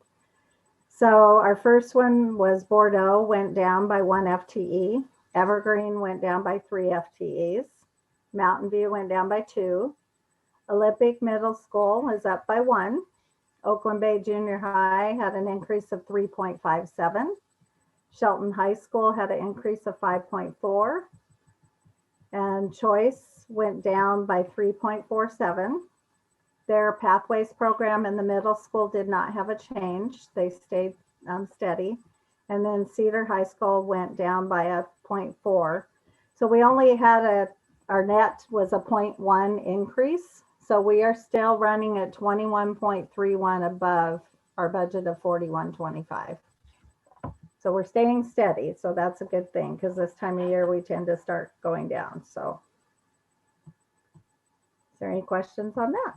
So our first one was Bordeaux went down by 1 FTE. Evergreen went down by 3 FTEs. Mountain View went down by 2. Olympic Middle School is up by 1. Oakland Bay Junior High had an increase of 3.57. Shelton High School had an increase of 5.4. And Choice went down by 3.47. Their Pathways program in the middle school did not have a change. They stayed steady. And then Cedar High School went down by a 0.4. So we only had our net was a 0.1 increase. So we are still running at 21.31 above our budget of 41.25. So we're staying steady. So that's a good thing because this time of year we tend to start going down. So is there any questions on that?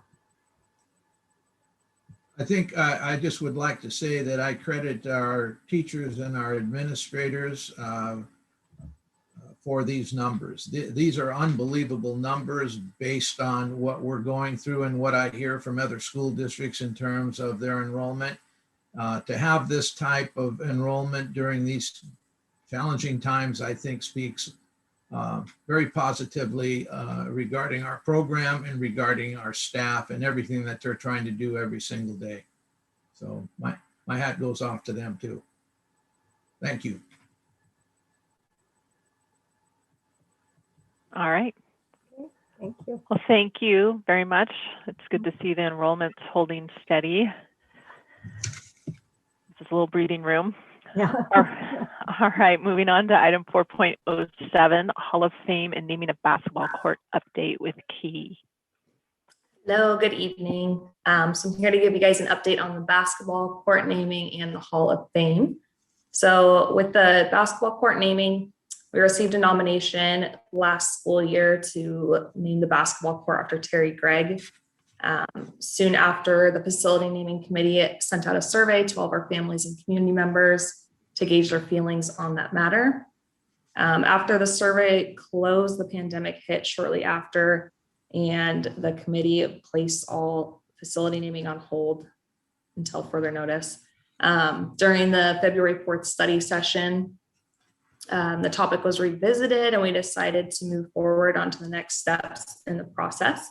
I think I just would like to say that I credit our teachers and our administrators for these numbers. These are unbelievable numbers based on what we're going through and what I hear from other school districts in terms of their enrollment. To have this type of enrollment during these challenging times, I think speaks very positively regarding our program and regarding our staff and everything that they're trying to do every single day. So my hat goes off to them too. Thank you. All right. Okay, thank you. Well, thank you very much. It's good to see the enrollments holding steady. This is a little breathing room. Yeah. All right, moving on to item 4.07, Hall of Fame and naming a basketball court update with Key. Hello, good evening. So I'm here to give you guys an update on the basketball court naming and the Hall of Fame. So with the basketball court naming, we received a nomination last school year to name the basketball court after Terry Gregg. Soon after, the facility naming committee sent out a survey to all of our families and community members to gauge their feelings on that matter. After the survey closed, the pandemic hit shortly after, and the committee placed all facility naming on hold until further notice. During the February 4th study session, the topic was revisited and we decided to move forward onto the next steps in the process.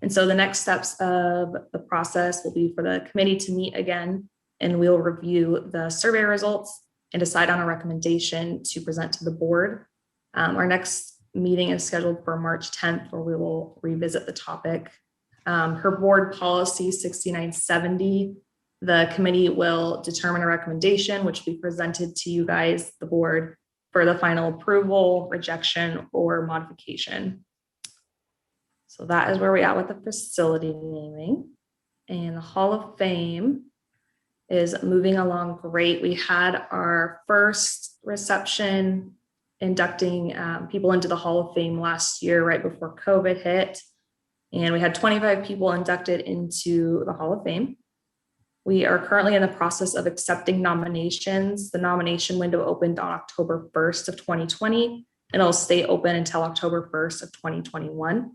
And so the next steps of the process will be for the committee to meet again, and we'll review the survey results and decide on a recommendation to present to the board. Our next meeting is scheduled for March 10th, where we will revisit the topic. Per board policy 6970, The committee will determine a recommendation, which will be presented to you guys, the board, for the final approval, rejection, or modification. So that is where we're at with the facility naming. And the Hall of Fame is moving along great. We had our first reception inducting people into the Hall of Fame last year, right before COVID hit. And we had 25 people inducted into the Hall of Fame. We are currently in the process of accepting nominations. The nomination window opened on October 1st of 2020, and it'll stay open until October 1st of 2021.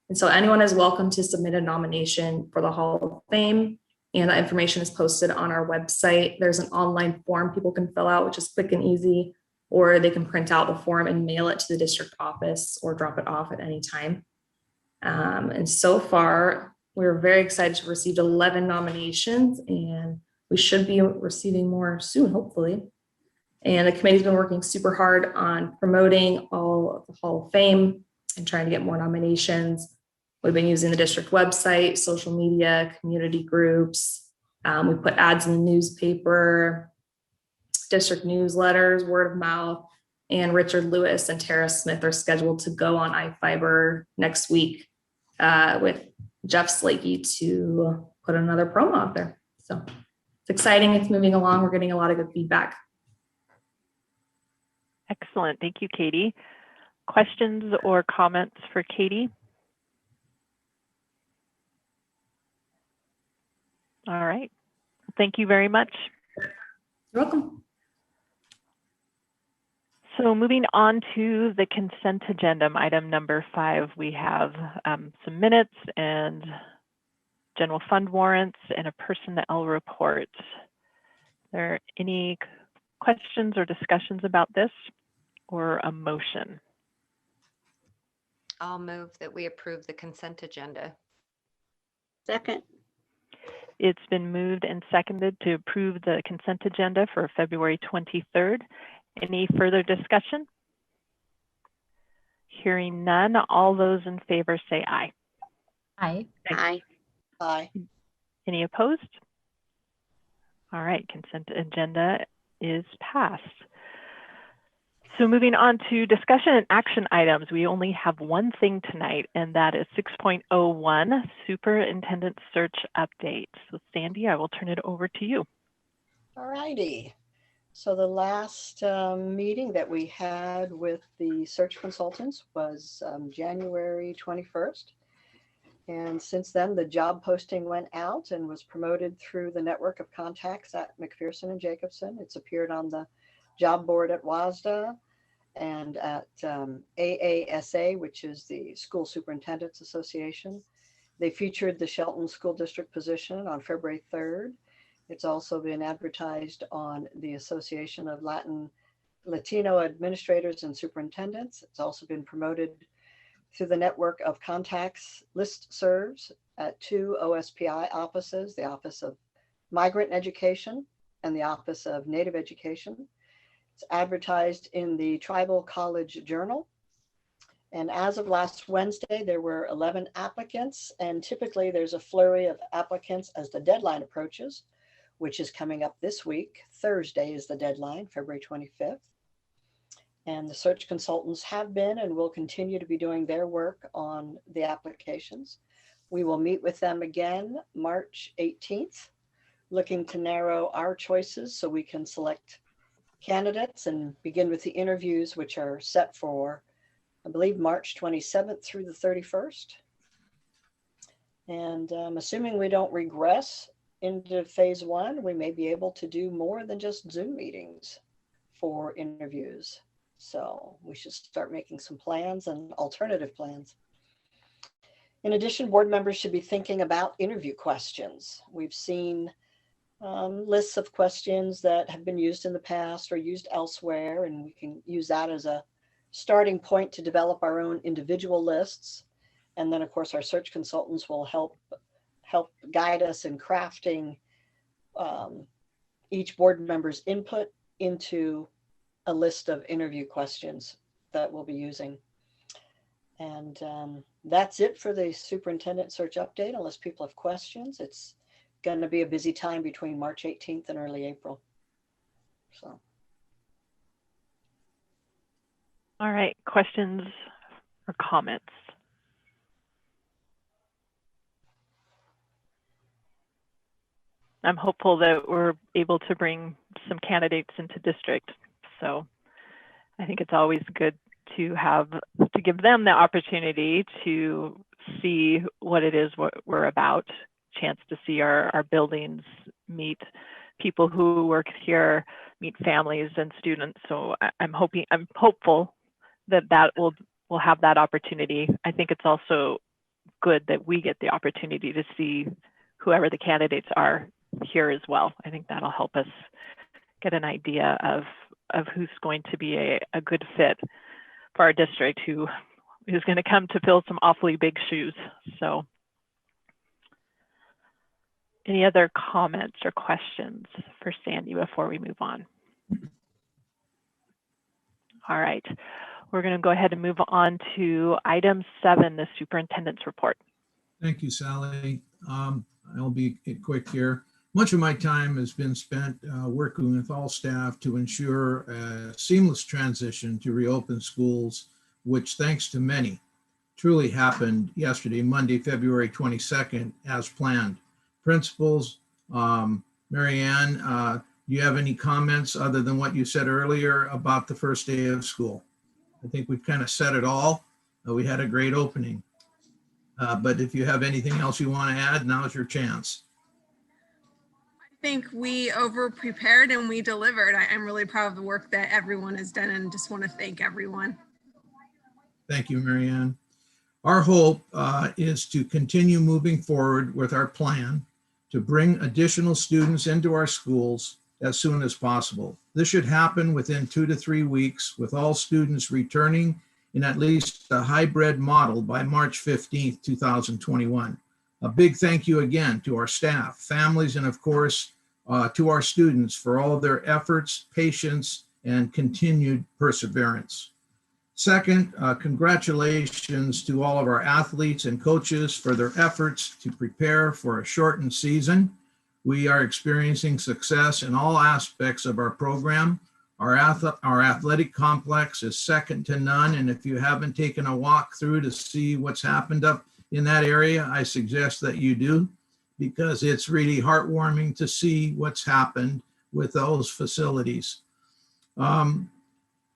And so anyone is welcome to submit a nomination for the Hall of Fame, and that information is posted on our website. There's an online form people can fill out, which is quick and easy, or they can print out the form and mail it to the district office or drop it off at any time. And so far, we're very excited to receive 11 nominations, and we should be receiving more soon, hopefully. And the committee's been working super hard on promoting all of the Hall of Fame and trying to get more nominations. We've been using the district website, social media, community groups. We put ads in the newspaper, district newsletters, word of mouth, and Richard Lewis and Tara Smith are scheduled to go on iFiber next week with Jeff Slakey to put another promo out there. So it's exciting. It's moving along. We're getting a lot of good feedback. Excellent. Thank you, Katie. Questions or comments for Katie? All right. Thank you very much. You're welcome. So moving on to the consent agenda, item number 5, we have some minutes and general fund warrants and a personnel report. Are there any questions or discussions about this or a motion? I'll move that we approve the consent agenda. Second. It's been moved and seconded to approve the consent agenda for February 23rd. Any further discussion? Hearing none, all those in favor say aye. Aye. Aye. Aye. Any opposed? All right, consent agenda is passed. So moving on to discussion and action items, we only have one thing tonight, and that is 6.01, superintendent search update. So Sandy, I will turn it over to you. All righty. So the last meeting that we had with the search consultants was January 21st. And since then, the job posting went out and was promoted through the network of contacts at McPherson and Jacobson. It's appeared on the job board at WASDA and at AASA, which is the School Superintendents Association. They featured the Shelton School District position on February 3rd. It's also been advertised on the Association of Latino Administrators and Superintendents. It's also been promoted through the network of contacts listservs at 2 OSPI offices, the Office of Migrant Education and the Office of Native Education. It's advertised in the Tribal College Journal. And as of last Wednesday, there were 11 applicants, and typically there's a flurry of applicants as the deadline approaches, which is coming up this week. Thursday is the deadline, February 25th. And the search consultants have been and will continue to be doing their work on the applications. We will meet with them again March 18th, looking to narrow our choices so we can select candidates and begin with the interviews, which are set for, I believe, March 27th through the 31st. And assuming we don't regress into phase 1, we may be able to do more than just Zoom meetings for interviews. So we should start making some plans and alternative plans. In addition, board members should be thinking about interview questions. We've seen lists of questions that have been used in the past or used elsewhere, and we can use that as a starting point to develop our own individual lists. And then, of course, our search consultants will help guide us in crafting each board member's input into a list of interview questions that we'll be using. And that's it for the superintendent search update, unless people have questions. It's going to be a busy time between March 18th and early April. So. All right, questions or comments? I'm hopeful that we're able to bring some candidates into district. So I think it's always good to give them the opportunity to see what it is what we're about, chance to see our buildings, meet people who work here, meet families and students. So I'm hopeful that we'll have that opportunity. I think it's also good that we get the opportunity to see whoever the candidates are here as well. I think that'll help us get an idea of who's going to be a good fit for our district, who's going to come to fill some awfully big shoes. So any other comments or questions for Sandy before we move on? All right, we're going to go ahead and move on to item 7, the superintendent's report. Thank you, Sally. I'll be quick here. Much of my time has been spent working with all staff to ensure a seamless transition to reopen schools, which, thanks to many, truly happened yesterday, Monday, February 22nd, as planned. Principals, Marianne, do you have any comments other than what you said earlier about the first day of school? I think we've kind of said it all. We had a great opening. But if you have anything else you want to add, now's your chance. I think we over prepared and we delivered. I'm really proud of the work that everyone has done and just want to thank everyone. Thank you, Marianne. Our hope is to continue moving forward with our plan to bring additional students into our schools as soon as possible. This should happen within 2 to 3 weeks, with all students returning in at least a hybrid model by March 15th, 2021. A big thank you again to our staff, families, and of course, to our students for all of their efforts, patience, and continued perseverance. Second, congratulations to all of our athletes and coaches for their efforts to prepare for a shortened season. We are experiencing success in all aspects of our program. Our athletic complex is second to none, and if you haven't taken a walk through to see what's happened up in that area, I suggest that you do, because it's really heartwarming to see what's happened with those facilities.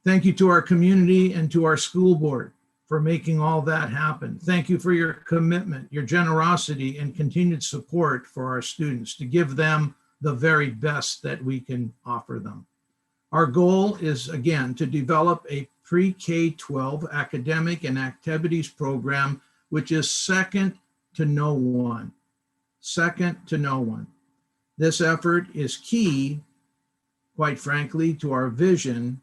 Thank you to our community and to our school board for making all that happen. Thank you for your commitment, your generosity, and continued support for our students to give them the very best that we can offer them. Our goal is, again, to develop a pre-K-12 academic and activities program, which is second to no one. Second to no one. This effort is key, quite frankly, to our vision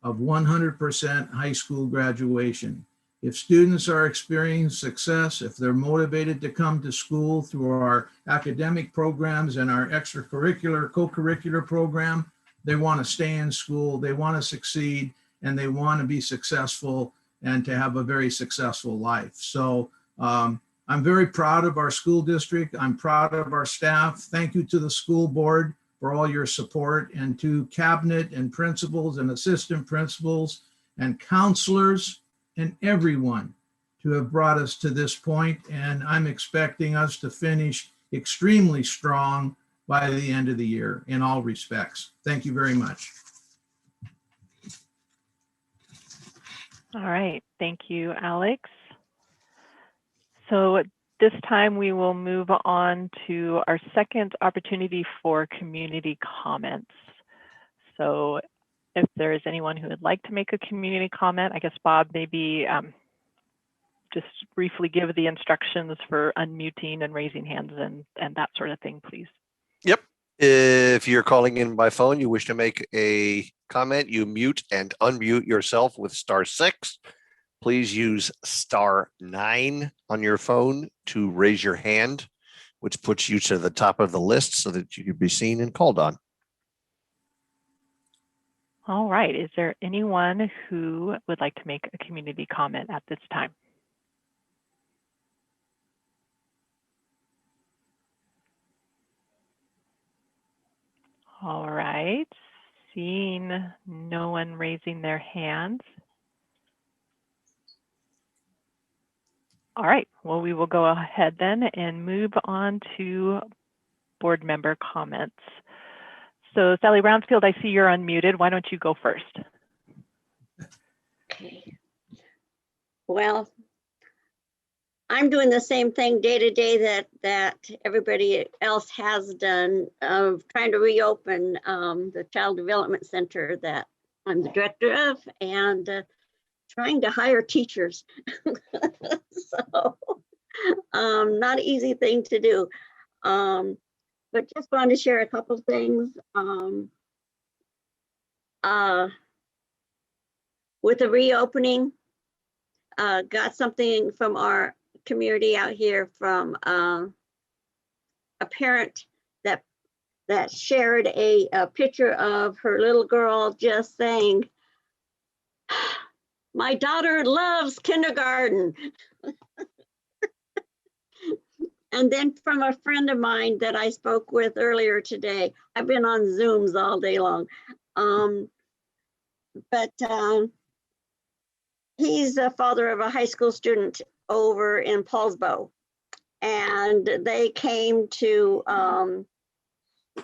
of 100% high school graduation. If students are experiencing success, if they're motivated to come to school through our academic programs and our extracurricular, co-curricular program, they want to stay in school, they want to succeed, and they want to be successful and to have a very successful life. So I'm very proud of our school district. I'm proud of our staff. Thank you to the school board for all your support, and to cabinet and principals and assistant principals and counselors and everyone to have brought us to this point. And I'm expecting us to finish extremely strong by the end of the year in all respects. Thank you very much. All right, thank you, Alex. So at this time, we will move on to our second opportunity for community comments. So if there is anyone who would like to make a community comment, I guess Bob, maybe just briefly give the instructions for unmuting and raising hands and that sort of thing, please. Yep. If you're calling in by phone, you wish to make a comment, you mute and unmute yourself with *6. Please use *9 on your phone to raise your hand, which puts you to the top of the list so that you can be seen and called on. All right. Is there anyone who would like to make a community comment at this time? right, seeing no one raising their hands. All right, well, we will go ahead then and move on to board member comments. So Sally Brownsfield, I see you're unmuted. Why don't you go first? Okay. Well, I'm doing the same thing day to day that everybody else has done, of trying to reopen the Child Development Center that I'm the director of, and trying to hire teachers. So not an easy thing to do. But just wanted to share a couple things. With the reopening, got something from our community out here from a parent that shared a picture of her little girl just saying, "My daughter loves kindergarten." And then from a friend of mine that I spoke with earlier today, I've been on Zooms all day long. But he's the father of a high school student over in Paulsbo. And they came to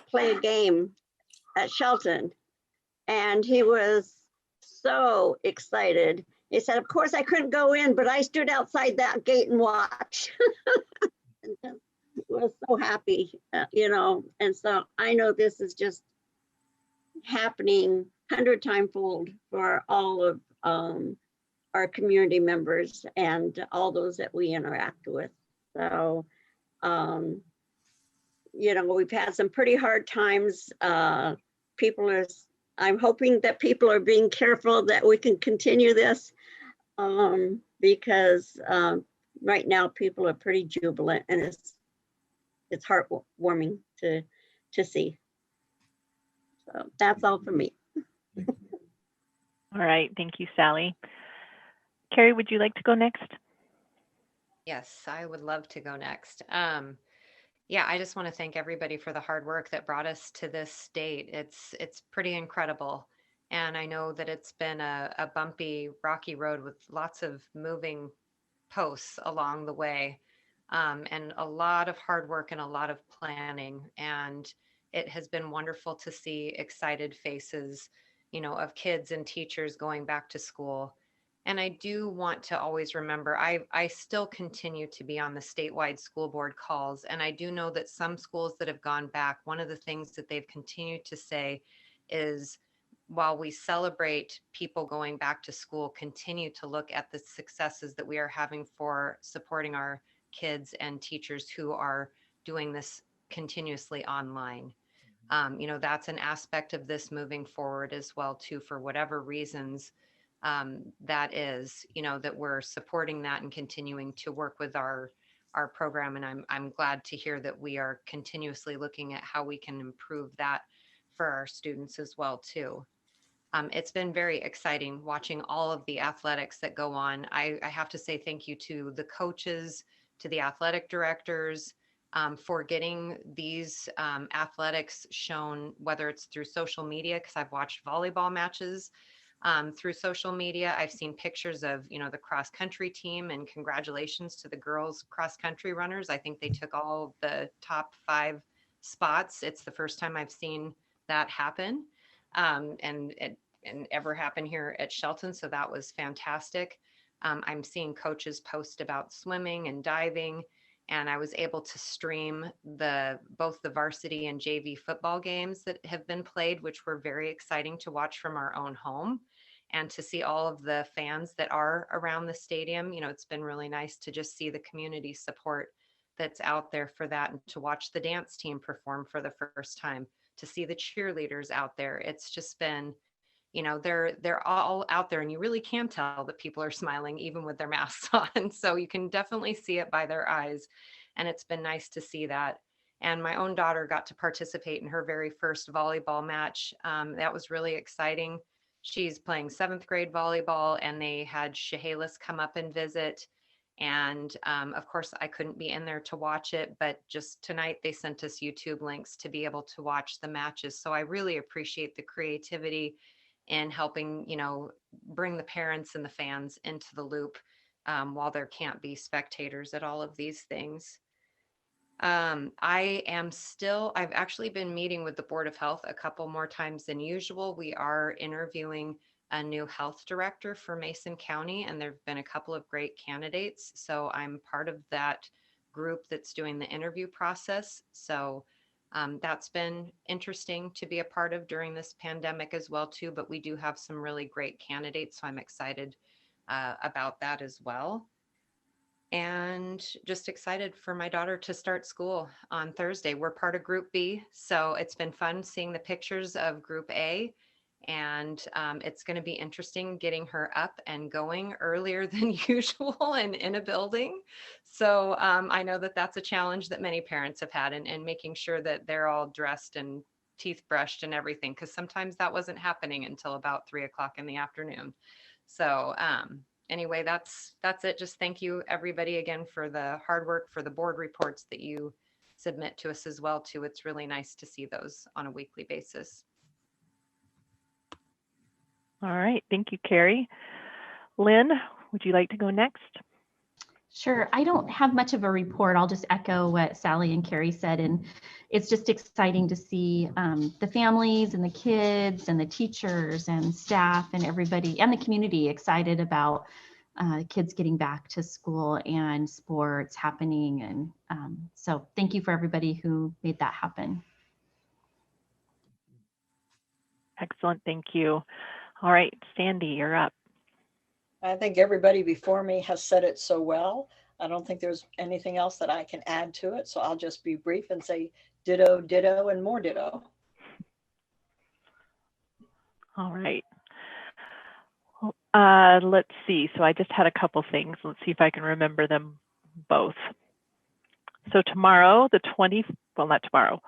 play a game at Shelton. And he was so excited. He said, "Of course I couldn't go in, but I stood outside that gate and watched." And was so happy, you know. And so I know this is just happening 100-time-fold for all of our community members and all those that we interact with. So, you know, we've had some pretty hard times. I'm hoping that people are being careful that we can continue this, because right now people are pretty jubilant, and it's heartwarming to see. So that's all for me. All right, thank you, Sally. Carrie, would you like to go next? Yes, I would love to go next. Yeah, I just want to thank everybody for the hard work that brought us to this state. It's pretty incredible. And I know that it's been a bumpy, rocky road with lots of moving posts along the way, and a lot of hard work and a lot of planning. And it has been wonderful to see excited faces, you know, of kids and teachers going back to school. And I do want to always remember, I still continue to be on the statewide school board calls. And I do know that some schools that have gone back, one of the things that they've continued to say is, while we celebrate people going back to school, continue to look at the successes that we are having for supporting our kids and teachers who are doing this continuously online. You know, that's an aspect of this moving forward as well, too, for whatever reasons that is, you know, that we're supporting that and continuing to work with our program. And I'm glad to hear that we are continuously looking at how we can improve that for our students as well, too. It's been very exciting watching all of the athletics that go on. I have to say thank you to the coaches, to the athletic directors, for getting these athletics shown, whether it's through social media, because I've watched volleyball matches through social media. I've seen pictures of, you know, the cross country team, and congratulations to the girls cross country runners. I think they took all the top 5 spots. It's the first time I've seen that happen, and ever happen here at Shelton. So that was fantastic. I'm seeing coaches post about swimming and diving, and I was able to stream both the varsity and JV football games that have been played, which were very exciting to watch from our own home, and to see all of the fans that are around the stadium. You know, it's been really nice to just see the community support that's out there for that, and to watch the dance team perform for the first time, to see the cheerleaders out there. It's just been, you know, they're all out there, and you really can tell that people are smiling even with their masks on. So you can definitely see it by their eyes. And it's been nice to see that. And my own daughter got to participate in her very first volleyball match. That was really exciting. She's playing 7th grade volleyball, and they had Chehalis come up and visit. And of course, I couldn't be in there to watch it, but just tonight they sent us YouTube links to be able to watch the matches. So I really appreciate the creativity in helping, bring the parents and the fans into the loop while there can't be spectators at all of these things. I've actually been meeting with the Board of Health a couple more times than usual. We are interviewing a new health director for Mason County, and there've been a couple of great candidates. So I'm part of that group that's doing the interview process. So that's been interesting to be a part of during this pandemic as well too, but we do have some really great candidates. So I'm excited about that as well. And just excited for my daughter to start school on Thursday. We're part of Group B, so it's been fun seeing the pictures of Group A, and it's going to be interesting getting her up and going earlier than usual and in a building. So I know that that's a challenge that many parents have had, and making sure that they're all dressed and teeth brushed and everything, because sometimes that wasn't happening until about 3 o'clock in the afternoon. So anyway, that's it. Just thank you everybody again for the hard work, for the board reports that you submit to us as well too. It's really nice to see those on a weekly basis. All right, thank you, Carrie. Lynn, would you like to go next? Sure. I don't have much of a report. I'll just echo what Sally and Carrie said. And it's just exciting to see the families and the kids and the teachers and staff and everybody and the community excited about kids getting back to school and sports happening. And so thank you for everybody who made that happen. Excellent, thank you. All right, Sandy, you're up. I think everybody before me has said it so well. I don't think there's anything else that I can add to it. So I'll just be brief and say ditto, ditto, and more ditto. All right. Let's see. So I just had a couple things. Let's see if I can remember them both. So tomorrow, not tomorrow,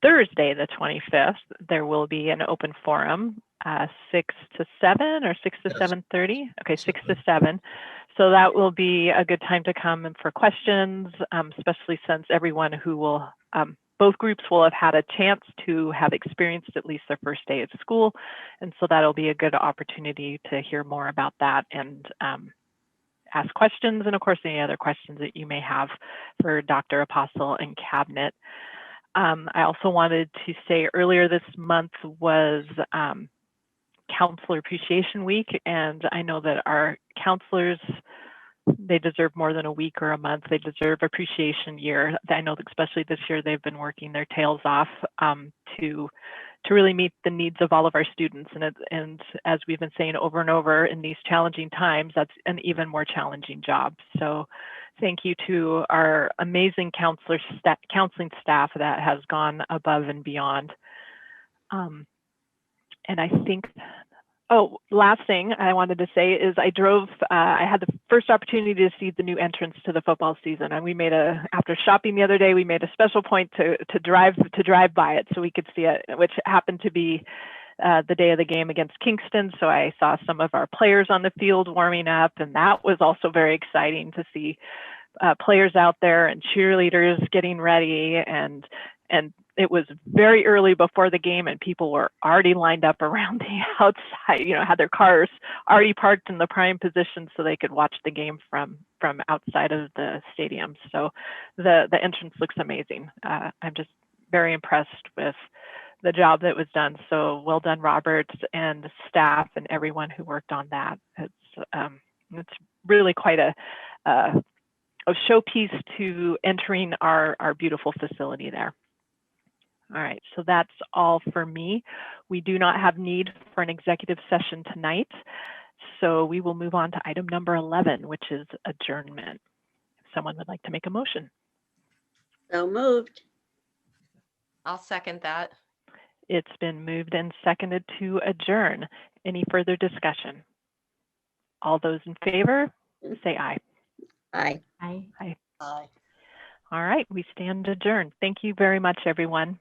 Thursday, the 25th, there will be an open forum, 6 to 7 or 6 to 7:30. Okay, 6 to 7. So that will be a good time to come for questions, especially since everyone who will, both groups will have had a chance to have experienced at least their first day at school. And so that'll be a good opportunity to hear more about that and ask questions. And of course, any other questions that you may have for Dr. Apostle and Cabinet. I also wanted to say earlier this month was Counselor Appreciation Week, and I know that our counselors, they deserve more than a week or a month. They deserve appreciation year. I know that especially this year they've been working their tails off to really meet the needs of all of our students. And as we've been saying over and over, in these challenging times, that's an even more challenging job. So thank you to our amazing counseling staff that has gone above and beyond. And I think, last thing I wanted to say is I had the first opportunity to see the new entrance to the football season. And we after shopping the other day, we made a special point to drive by it so we could see it, which happened to be the day of the game against Kingston. So I saw some of our players on the field warming up, and that was also very exciting to see players out there and cheerleaders getting ready. And it was very early before the game, and people were already lined up around the outside, had their cars already parked in the prime position so they could watch the game from outside of the stadium. So the entrance looks amazing. I'm just very impressed with the job that was done. So well done, Robert and the staff and everyone who worked on that. It's really quite a showpiece to entering our beautiful facility there. All right, so that's all for me. We do not have need for an executive session tonight. So we will move on to item number 11, which is adjournment. If someone would like to make a motion. So moved. I'll second that. It's been moved and seconded to adjourn. Any further discussion? All those in favor, say aye. Aye. Aye. Aye. Aye. All right, we stand adjourned. Thank you very much, everyone.